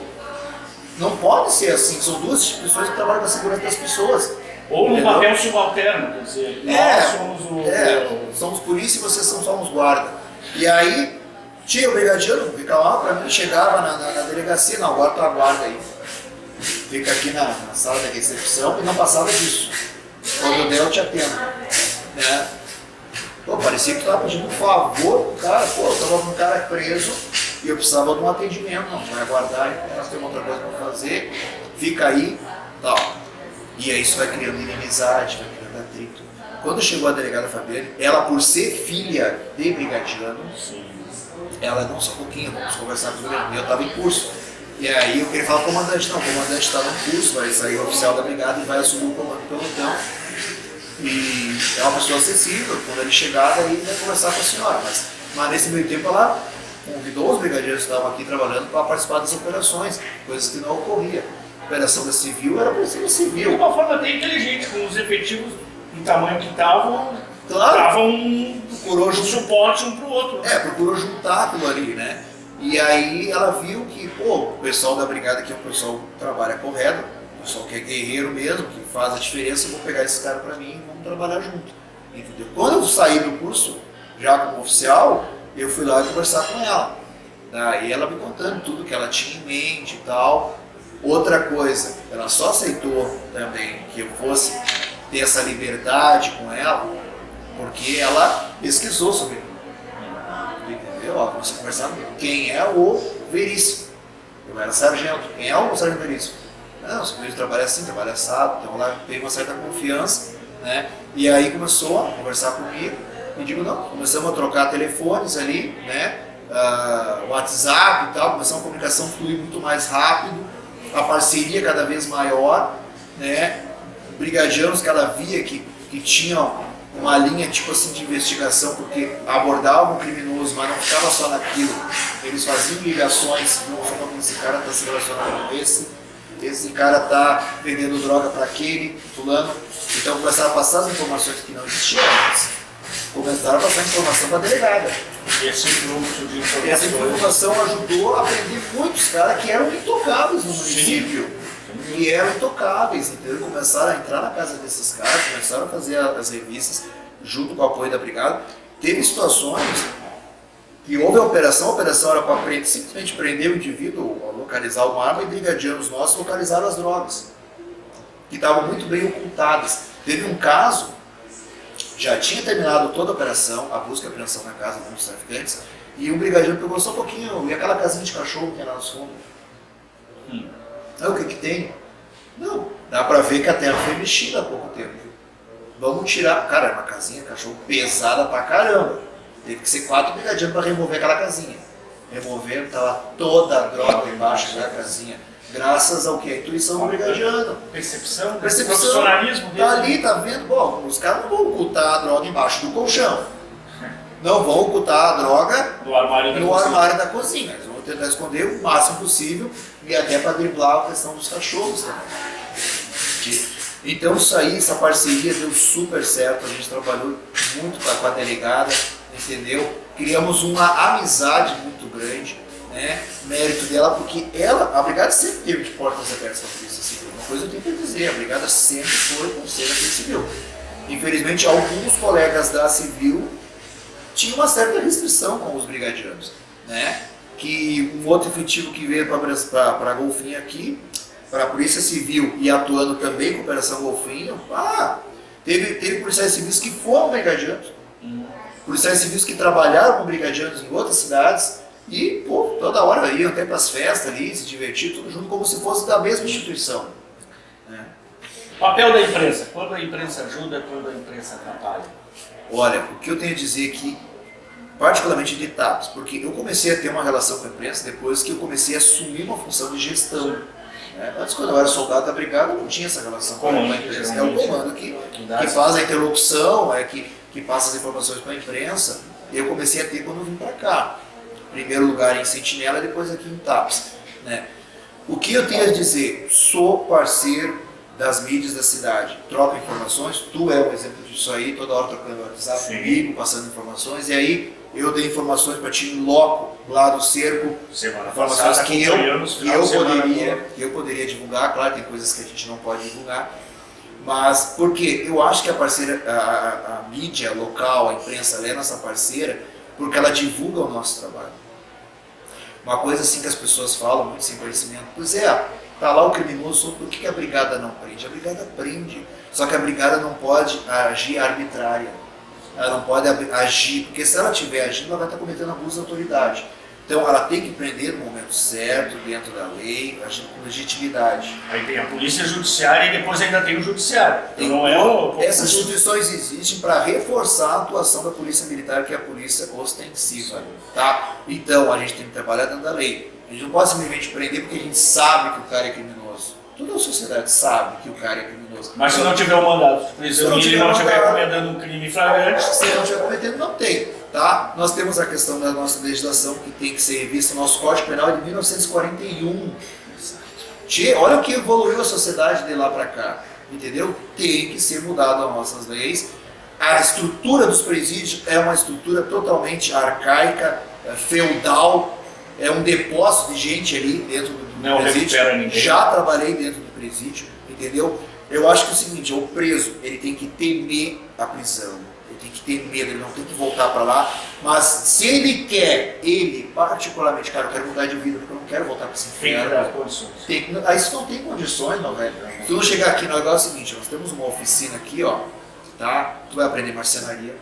Não pode ser assim, são duas instituições que trabalham com a segurança das pessoas. Ou num papel subalterno, quer dizer, nós somos o... somos polícia e vocês são só os guarda. E aí, tinha o brigadiano, ficava pra mim, chegava na delegacia, não, agora tu aguarda aí. Fica aqui na sala da recepção e não passava disso. Quando der eu te atendo. Né? Pô, parecia que tu estava pedindo um favor pro cara, pô, eu tava com um cara preso e eu precisava de um atendimento, não, vai aguardar, nós temos outra coisa para fazer, fica aí, tal. E aí isso vai criando inimizade, vai criando atrito. Quando chegou a delegada Fabiane, ela por ser filha de brigadiano, ela não só um pouquinho, vamos conversar com o governo, eu estava em curso. E aí eu queria falar com o comandante, não, o comandante está no curso, vai sair o oficial da brigada e vai assumir o comando do pelotão. E é uma pessoa acessível, quando ele chegar, daí vai conversar com a senhora. Mas nesse meio tempo ela convidou os brigadeiros que estavam aqui trabalhando para participar das operações, coisas que não ocorriam. A operação da civil era operação da civil. De uma forma até inteligente, com os efetivos do tamanho que estavam, claro, davam um suporte um para o outro. Né? Procurou juntar aquilo ali, né? E aí ela viu que, pô, o pessoal da brigada aqui é um pessoal que trabalha correto, o pessoal que é guerreiro mesmo, que faz a diferença, eu vou pegar esse cara para mim e vamos trabalhar junto. Entendeu? Quando eu saí do curso, já como oficial, eu fui lá conversar com ela. E ela me contando tudo que ela tinha em mente e tal. Outra coisa, ela só aceitou também que eu fosse ter essa liberdade com ela, porque ela pesquisou sobre mim. Entendeu? Ela começou a conversar comigo. Quem é o Veríssimo? Eu era sargento. Quem é o sargento Veríssimo? Não, o Veríssimo trabalha assim, trabalha assado. Então ela teve uma certa confiança, né? E aí começou a conversar comigo. E digo, não, começamos a trocar telefones ali, né? WhatsApp e tal, começou a comunicação fluir muito mais rápido. A parceria cada vez maior, né? Brigadianos que ela via que tinham uma linha tipo assim de investigação, porque abordavam o criminoso, mas não ficava só naquilo. Eles faziam ligações, não falando, esse cara está se relacionando com esse cara está vendendo droga para aquele, fulano. Então começaram a passar as informações que não existiam antes. Começaram a passar informação para a delegada. Esse fluxo de informação. Essa informação ajudou a prender muitos caras que eram intocáveis no município. Que eram intocáveis, entendeu? Começaram a entrar na casa desses caras, começaram a fazer as revistas junto com o apoio da brigada. Teve situações que houve a operação era para simplesmente prender o indivíduo, localizar uma arma, e brigadianos nossos localizaram as drogas, que estavam muito bem ocultadas. Teve um caso, já tinha terminado toda a operação, a busca e a apreensão na casa dos traficantes, e o brigadiano pegou só um pouquinho, e aquela casinha de cachorro que tem lá no fundo. O que que tem? Não, dá pra ver que a terra foi mexida há pouco tempo. Vamos tirar, cara, é uma casinha de cachorro pesada pra caramba. Teve que ser 4 brigadianos para remover aquela casinha. Removendo, estava toda a droga embaixo da casinha. Graças ao que? A intuição do brigadiano. Percepção, Profissionalismo dele. Tá ali, tá vendo? Bom, os caras não vão ocultar a droga embaixo do colchão. Não vão ocultar a droga no armário da cozinha. Eles vão tentar esconder o máximo possível e até para driblar a questão dos cachorros também. Então isso aí, essa parceria deu super certo. A gente trabalhou muito com a delegada, entendeu? Criamos uma amizade muito grande, né? Mérito dela, porque ela, a brigada sempre teve de portas abertas para a Polícia Civil. Uma coisa eu tenho que dizer, a brigada sempre foi conselho da Polícia Civil. Infelizmente, alguns colegas da Civil tinham uma certa restrição com os brigadianos, né? Que um outro efetivo que veio para a Golfinho aqui, para a Polícia Civil e atuando também com a Operação Golfinho, teve policiais civis que foram brigadianos. Policiais civis que trabalharam com brigadianos em outras cidades e, pô, toda hora iam até para as festas ali, se divertir, tudo junto como se fosse da mesma instituição. Né? Papel da imprensa. Quando a imprensa ajuda, quando a imprensa atrapalha? Olha, o que eu tenho a dizer aqui, particularmente de etapas, porque eu comecei a ter uma relação com a imprensa depois que eu comecei a assumir uma função de gestão. Né? Antes, quando eu era soldado da brigada, eu não tinha essa relação com a imprensa. É o comando que faz a interlocução, que passa as informações para a imprensa. Eu comecei a ter quando eu vim para cá. Primeiro lugar em Sentinela, depois aqui em TAPS. Né? O que eu tenho a dizer? Sou parceiro das mídias da cidade. Troca informações, tu é um exemplo disso aí, toda hora trocando WhatsApp comigo, passando informações, e aí eu dei informações para ti em loco, lá do cerco, informações que eu poderia divulgar, claro, tem coisas que a gente não pode divulgar, mas porque eu acho que a parceira, a mídia local, a imprensa, ela é nossa parceira, porque ela divulga o nosso trabalho. Uma coisa assim que as pessoas falam, muito sem conhecimento, pois é, tá lá o criminoso, por que a brigada não prende? A brigada prende, só que a brigada não pode agir arbitrária, ela não pode agir, porque se ela estiver agindo, ela vai estar cometendo abuso da autoridade. Então ela tem que prender no momento certo, dentro da lei, agindo com legitimidade. Aí tem a polícia judiciária e depois ainda tem o judiciário. Então, essas instituições existem para reforçar a atuação da polícia militar, que é a polícia ostensiva. Tá? Então a gente tem que trabalhar dentro da lei. A gente não pode simplesmente prender porque a gente sabe que o cara é criminoso. Toda a sociedade sabe que o cara é criminoso. Mas se não tiver o mandato de prisão e ele não estiver cometendo um crime flagrante... Se ele não estiver cometendo, não tem. Tá? Nós temos a questão da nossa legislação que tem que ser revista. O nosso Código Penal é de 1941. Olha o que evoluiu a sociedade de lá para cá. Entendeu? Tem que ser mudado as nossas leis. A estrutura dos presídios é uma estrutura totalmente arcaica, feudal. É um depósito de gente ali dentro do presídio. Já trabalhei dentro do presídio, entendeu? Eu acho que é o seguinte, o preso, ele tem que temer a prisão, ele tem que ter medo, ele não tem que voltar para lá, mas se ele quer, ele particularmente, cara, eu quero mudar de vida, porque eu não quero voltar para esse inferno. Tem que dar condições. Aí se não tem condições, meu velho, se tu não chegar aqui, o negócio é o seguinte, nós temos uma oficina aqui, ó, tá? Tu vai aprender marcenaria,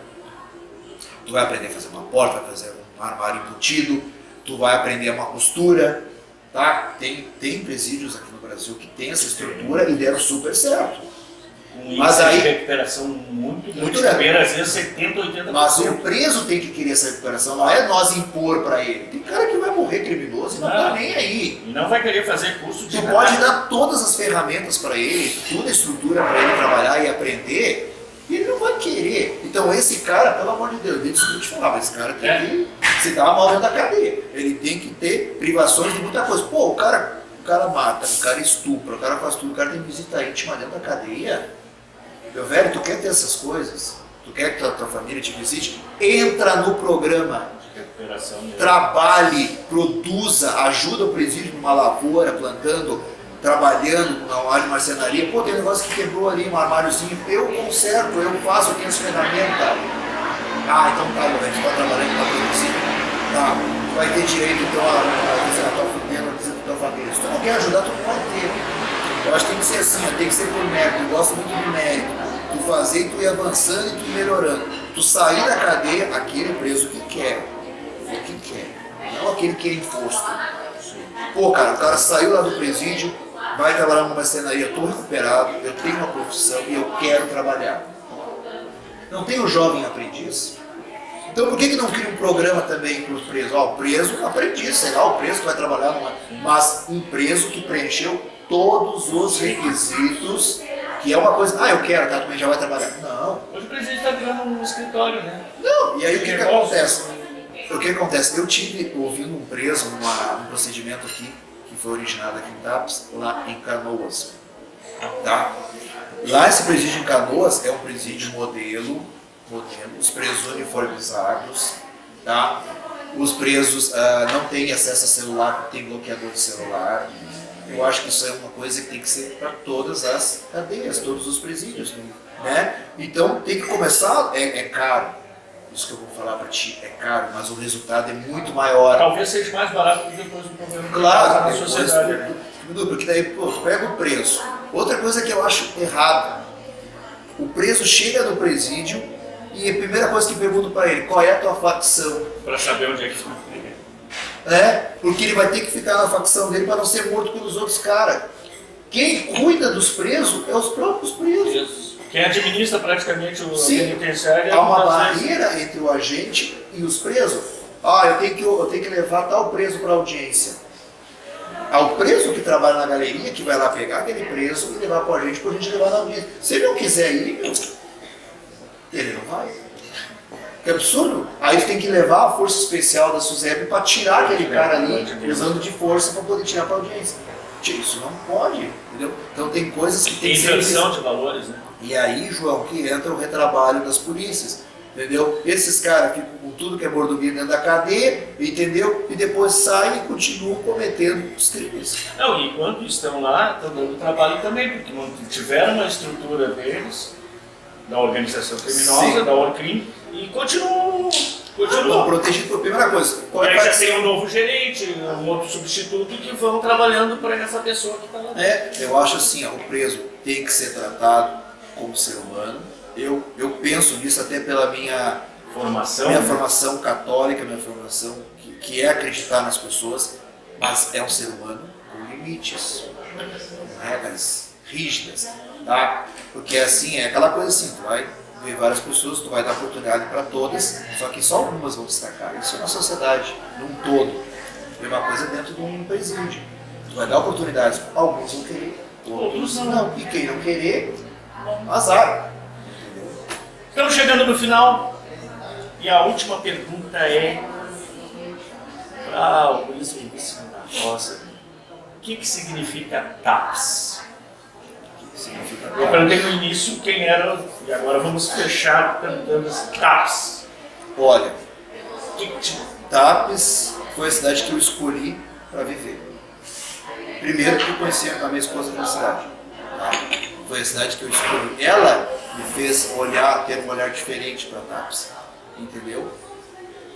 tu vai aprender a fazer uma porta, vai fazer um armário embutido, tu vai aprender uma costura, tá? Tem presídios aqui no Brasil que tem essa estrutura e deram super certo. Mas aí recuperação muito grande, às vezes 70, 80%. Mas o preso tem que querer essa recuperação, não é nós impor para ele. Tem cara que vai morrer criminoso e não tá nem aí. E não vai querer fazer curso de Tu pode dar todas as ferramentas para ele, toda a estrutura para ele trabalhar e aprender, e ele não vai querer. Então esse cara, pelo amor de Deus, eu te falava, esse cara tem que se dar mal dentro da cadeia. Ele tem que ter privações de muita coisa. Pô, o cara mata, o cara estupra, o cara faz tudo, o cara tem visita íntima dentro da cadeia. Meu velho, tu quer ter essas coisas? Tu quer que tua família te visite? Entra no programa. Trabalhe, produza, ajuda o presídio numa lavoura, plantando, trabalhando com uma área de marcenaria. Pô, tem um negócio que quebrou ali, um armáriozinho. Eu conserto, eu faço, eu tenho as ferramentas. Ah, então tá, meu velho, tu tá trabalhando, tá produzindo. Tá, tu vai ter direito então a dizer a tua família. Se tu não quer ajudar, tu não vai ter. Eu acho que tem que ser assim, tem que ser por mérito. Eu gosto muito do mérito. Tu fazer e tu ir avançando e tu ir melhorando. Tu sair da cadeia, aquele preso que quer. O que quer. Não aquele que é imposto. Pô, cara, o cara saiu lá do presídio, vai trabalhar numa marcenaria, eu tô recuperado, eu tenho uma profissão e eu quero trabalhar. Não tem o jovem aprendiz? Então por que não cria um programa também para os presos? Ó, o preso aprendiz, sei lá, o preso que vai trabalhar numa... Mas um preso que preencheu todos os requisitos, que é uma coisa, eu quero, tá, também já vai trabalhar. Não. Hoje o presidente está virando um escritório, né? Não, e aí o que acontece? O que acontece? Eu tive ouvindo um preso num procedimento aqui, que foi originado aqui em TAPS, lá em Canoas. Tá? Lá esse presídio em Canoas é um presídio modelo, os presos uniformizados, tá? Os presos não têm acesso a celular, tem bloqueador de celular. Eu acho que isso é uma coisa que tem que ser para todas as cadeias, todos os presídios, né? Então tem que começar, é caro, isso que eu vou falar para ti, é caro, mas o resultado é muito maior. Talvez seja mais barato que depois do problema claro, na sociedade. Porque daí, pô, tu pega o preso. Outra coisa que eu acho errada, o preso chega no presídio e a primeira coisa que pergunto para ele, qual é a tua facção? Para saber onde é que fica. Porque ele vai ter que ficar na facção dele para não ser morto pelos outros caras. Quem cuida dos presos é os próprios presos. Quem administra praticamente o Sim, penitenciário. Há uma barreira entre o agente e os presos. Eu tenho que levar tal preso para audiência. Ao preso que trabalha na galeria, que vai lá pegar aquele preso e levar para a gente levar na audiência. Se ele não quiser ir, ele não vai. Que absurdo. Aí tem que levar a força especial da SUSEP para tirar aquele cara ali, usando de força para poder tirar para audiência. Isso não pode, entendeu? Então tem coisas que tem que ser... inversão de valores, né? E aí, João, que entra o retrabalho das polícias, entendeu? Esses caras ficam com tudo que é mordomia dentro da cadeia, entendeu? E depois saem e continuam cometendo os crimes. Não, e enquanto estão lá, estão dando trabalho também, porque não tiveram uma estrutura deles, da organização criminosa, sim, da ORCRIM, e continuam protegido por primeira coisa. E aí já tem um novo gerente, um outro substituto que vão trabalhando para essa pessoa que está lá. Eu acho assim, o preso tem que ser tratado como ser humano. Eu penso nisso até pela minha formação católica, minha formação que é acreditar nas pessoas, mas é um ser humano com limites, com regras rígidas, tá? Porque assim, é aquela coisa assim, tu vai ver várias pessoas, tu vai dar oportunidade para todas, só que só algumas vão destacar. Isso é na sociedade, num todo. É uma coisa dentro de um presídio. Tu vai dar oportunidades, alguns vão querer, outros não. E quem não querer, azar. Estamos chegando no final e a última pergunta é para o Luiz Veríssimo da Rosa: o que significa TAPS? Eu perguntei no início quem era e agora vamos fechar perguntando assim, TAPS. Olha, TAPS foi a cidade que eu escolhi para viver. Primeiro que eu conheci a minha esposa na cidade. Tá? Foi a cidade que eu escolhi. Ela me fez ter um olhar diferente para TAPS, entendeu?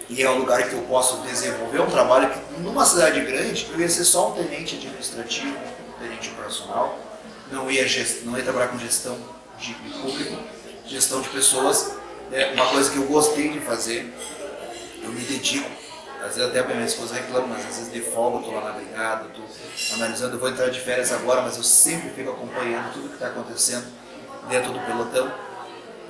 E é um lugar que eu posso desenvolver um trabalho que numa cidade grande eu ia ser só um tenente administrativo, um tenente operacional, não ia trabalhar com gestão de público, gestão de pessoas, é uma coisa que eu gostei de fazer, eu me dedico. Às vezes até a minha esposa reclama, mas às vezes de folga eu estou lá na brigada, estou analisando, eu vou entrar de férias agora, mas eu sempre fico acompanhando tudo que está acontecendo dentro do pelotão.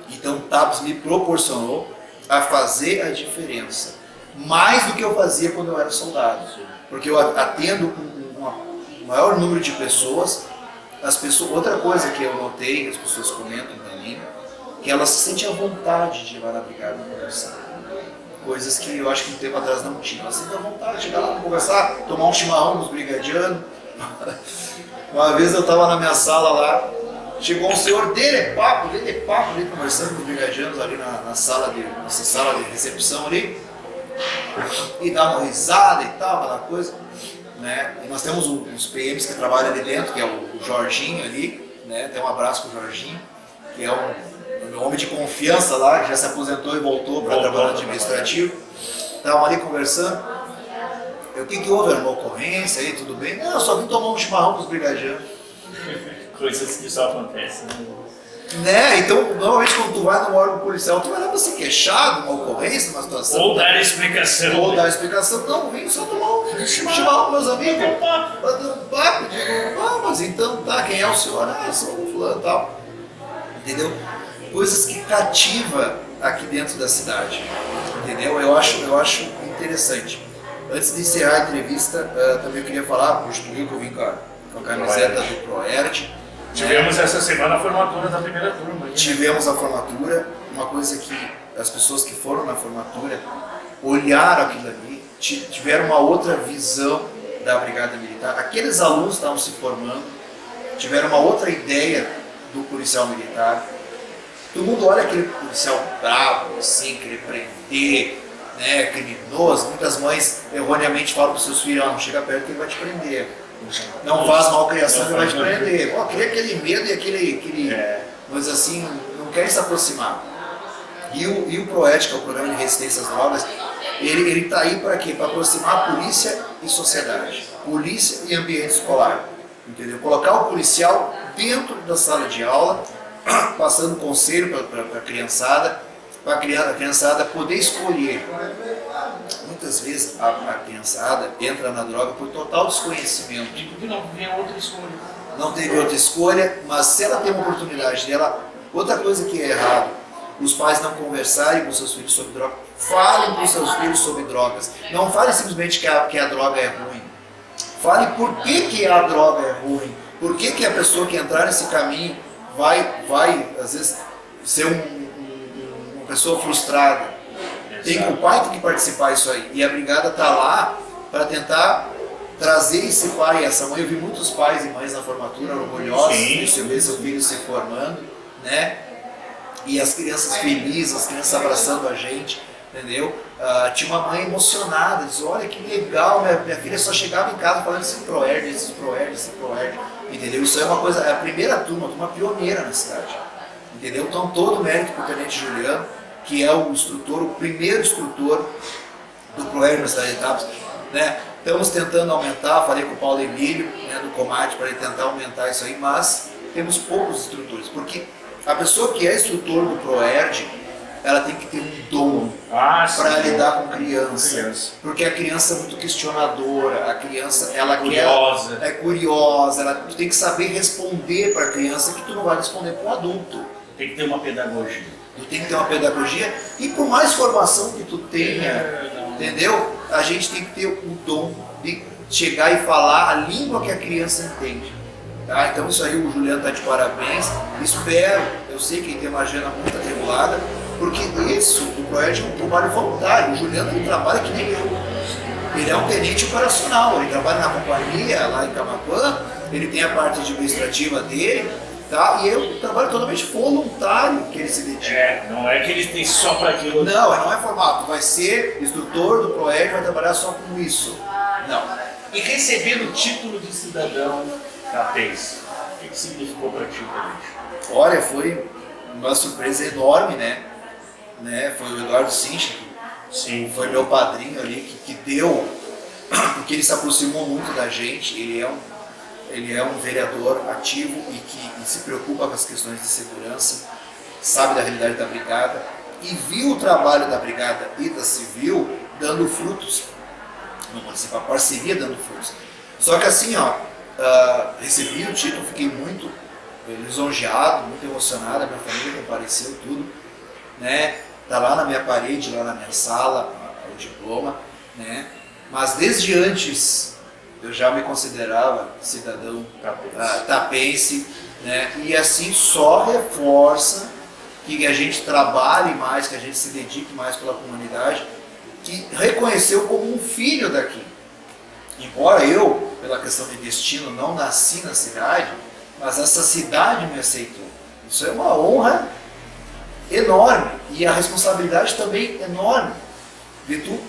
Então o TAPS me proporcionou a fazer a diferença, mais do que eu fazia quando eu era soldado, porque eu atendo um maior número de pessoas. Outra coisa que eu notei, as pessoas comentam para mim, que elas se sentem à vontade de ir lá na brigada conversar. Coisas que eu acho que um tempo atrás não tinha. Elas sentem à vontade de ir lá conversar, tomar um chimarrão com os brigadianos. Uma vez eu estava na minha sala lá, chegou um senhor dele papo, ali conversando com os brigadianos ali nossa sala de recepção ali, e dava uma risada e tal, aquela coisa. Né? E nós temos uns PMs que trabalham ali dentro, que é o Jorginho ali, né? Tem um abraço para o Jorginho, que é um homem de confiança lá, que já se aposentou e voltou para trabalhar no administrativo. Estavam ali conversando. O que houve? Era uma ocorrência aí, tudo bem? Não, eu só vim tomar um chimarrão com os brigadianos. Coisas que só acontecem. Né? Então, normalmente quando tu vai no órgão policial, tu vai lá pra se queixar de uma ocorrência, de uma situação. Ou dar explicação. Ou dar explicação. Não, vem só tomar um chimarrão com meus amigos. Bater um papo. Digo, ah, mas então tá, quem é o senhor? Ah, eu sou o fulano e tal. Entendeu? Coisas que cativa aqui dentro da cidade. Entendeu? Eu acho interessante. Antes de encerrar a entrevista, também eu queria falar, puxa, que eu vim com a camiseta do Proerd. Tivemos essa semana a formatura da primeira turma. Tivemos a formatura, uma coisa que as pessoas que foram na formatura olharam aquilo ali, tiveram uma outra visão da Brigada Militar. Aqueles alunos que estavam se formando tiveram uma outra ideia do policial militar. Todo mundo olha aquele policial bravo, assim, querer prender, né, criminoso. Muitas mães erroneamente falam para os seus filhos, não chega perto que ele vai te prender. Não faz malcriação, ele vai te prender. Cria aquele medo e aquele mas assim, não quer se aproximar. E o PROED, que é o Programa de Resistência às Drogas, ele está aí para quê? Para aproximar a polícia e sociedade, polícia e ambiente escolar. Entendeu? Colocar o policial dentro da sala de aula, passando conselho para a criançada, para a criançada poder escolher. Muitas vezes a criançada entra na droga por total desconhecimento. Porque não tem outra escolha. Não teve outra escolha, mas se ela tem uma oportunidade dela, outra coisa que é errado, os pais não conversarem com seus filhos sobre droga, falem com seus filhos sobre drogas. Não falem simplesmente que a droga é ruim. Fale por que a droga é ruim. Por que a pessoa que entrar nesse caminho vai às vezes, ser uma pessoa frustrada. O pai tem que participar disso aí. E a brigada está lá para tentar trazer esse pai e essa mãe. Eu vi muitos pais e mães na formatura orgulhosos de ver seu filho se formando, né? E as crianças felizes, as crianças abraçando a gente, entendeu? Tinha uma mãe emocionada, diz, olha que legal, minha filha só chegava em casa falando esse Proerd, entendeu? Isso é uma coisa, é a primeira turma, uma pioneira na cidade, entendeu? Então todo mérito para o Tenente Juliano, que é o instrutor, o primeiro instrutor do Proerd na cidade de Itápolis, né? Estamos tentando aumentar, falei com o Paulo Emílio, né, do Comate, para ele tentar aumentar isso aí, mas temos poucos instrutores, porque a pessoa que é instrutor do Proerd, ela tem que ter um dom para lidar com criança, porque a criança é muito questionadora, a criança ela é curiosa, tu tem que saber responder para a criança que tu não vai responder para um adulto. Tem que ter uma pedagogia. Tu tem que ter uma pedagogia e por mais formação que tu tenha, entendeu? A gente tem que ter o dom de chegar e falar a língua que a criança entende. Tá? Então isso aí o Juliano está de parabéns, espero, eu sei que ele tem uma agenda muito atribulada, porque isso, o Proerd é um trabalho voluntário, o Juliano ele trabalha que nem eu. Ele é um tenente operacional, ele trabalha na companhia lá em Camaquã, ele tem a parte administrativa dele, tá? E eu trabalho totalmente voluntário que ele se dedica. Não é que ele tem só para aquilo. Não é formato, vai ser instrutor do Proerd, vai trabalhar só com isso. Não. E receber o título de cidadão tapense, o que significou para ti, Tenente? Olha, foi uma surpresa enorme, né? Foi o Eduardo Sincha, Sim. Foi meu padrinho ali que deu, porque ele se aproximou muito da gente, ele é um vereador ativo e que se preocupa com as questões de segurança, sabe da realidade da brigada e viu o trabalho da brigada e da civil dando frutos, no município, a parceria dando frutos. Só que assim, recebi o título, fiquei muito lisonjeado, muito emocionado, a minha família compareceu, tudo, né? Tá lá na minha parede, lá na minha sala, o diploma, né? Mas desde antes eu já me considerava cidadão tapense, né? E assim só reforça que a gente trabalhe mais, que a gente se dedique mais pela comunidade, que reconheceu como um filho daqui. Embora eu, pela questão de destino, não nasci na cidade, mas essa cidade me aceitou. Isso é uma honra enorme e a responsabilidade também enorme de tu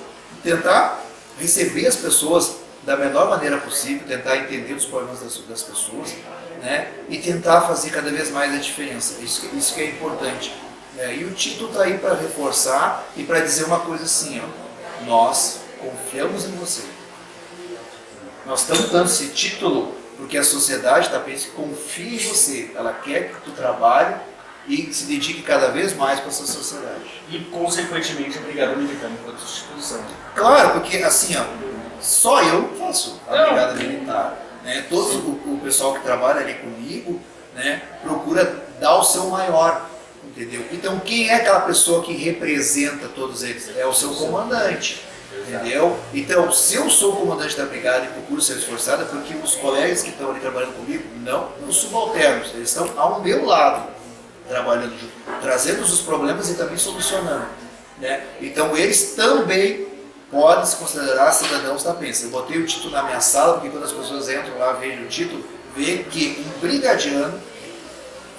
tentar receber as pessoas da melhor maneira possível, tentar entender os problemas das pessoas, né? E tentar fazer cada vez mais a diferença. Isso que é importante. E o título está aí para reforçar e para dizer uma coisa assim, nós confiamos em você. Nós estamos dando esse título porque a sociedade tapense confia em você, ela quer que tu trabalhe e se dedique cada vez mais para essa sociedade. E, consequentemente, a Brigada Militar enquanto instituição. Claro, porque assim, ó, só eu faço a Não. Brigada Militar. Né? Todo o pessoal que trabalha ali comigo, né, procura dar o seu maior, entendeu? Então, quem é aquela pessoa que representa todos eles? É o seu comandante. Entendeu? Então, se eu sou o comandante da brigada e procuro ser esforçado, é porque os colegas que estão ali trabalhando comigo, não os subalternos, eles estão ao meu lado, trabalhando junto, trazendo os problemas e também solucionando. Né? Então, eles também podem se considerar cidadãos da pensa. Eu botei o título na minha sala, porque quando as pessoas entram lá, veem o título, vê que um brigadiano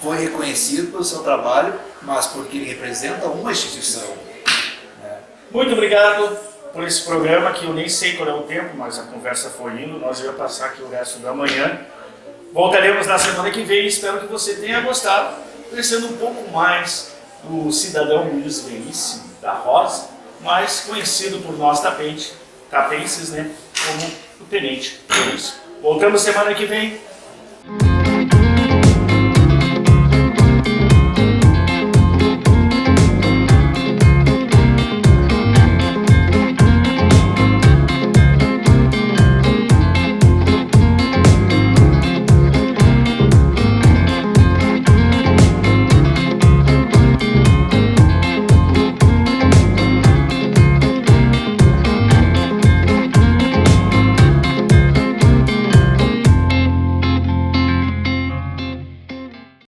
foi reconhecido pelo seu trabalho, mas porque ele representa uma instituição. Né? Muito obrigado por esse programa, que eu nem sei qual é o tempo, mas a conversa foi indo, nós vamos passar aqui o resto da manhã. Voltaremos na semana que vem, espero que você tenha gostado, conhecendo um pouco mais do cidadão Luiz Veríssimo da Rosa, mais conhecido por nós tapenses, né, como o Tenente Veríssimo. Voltamos semana que vem.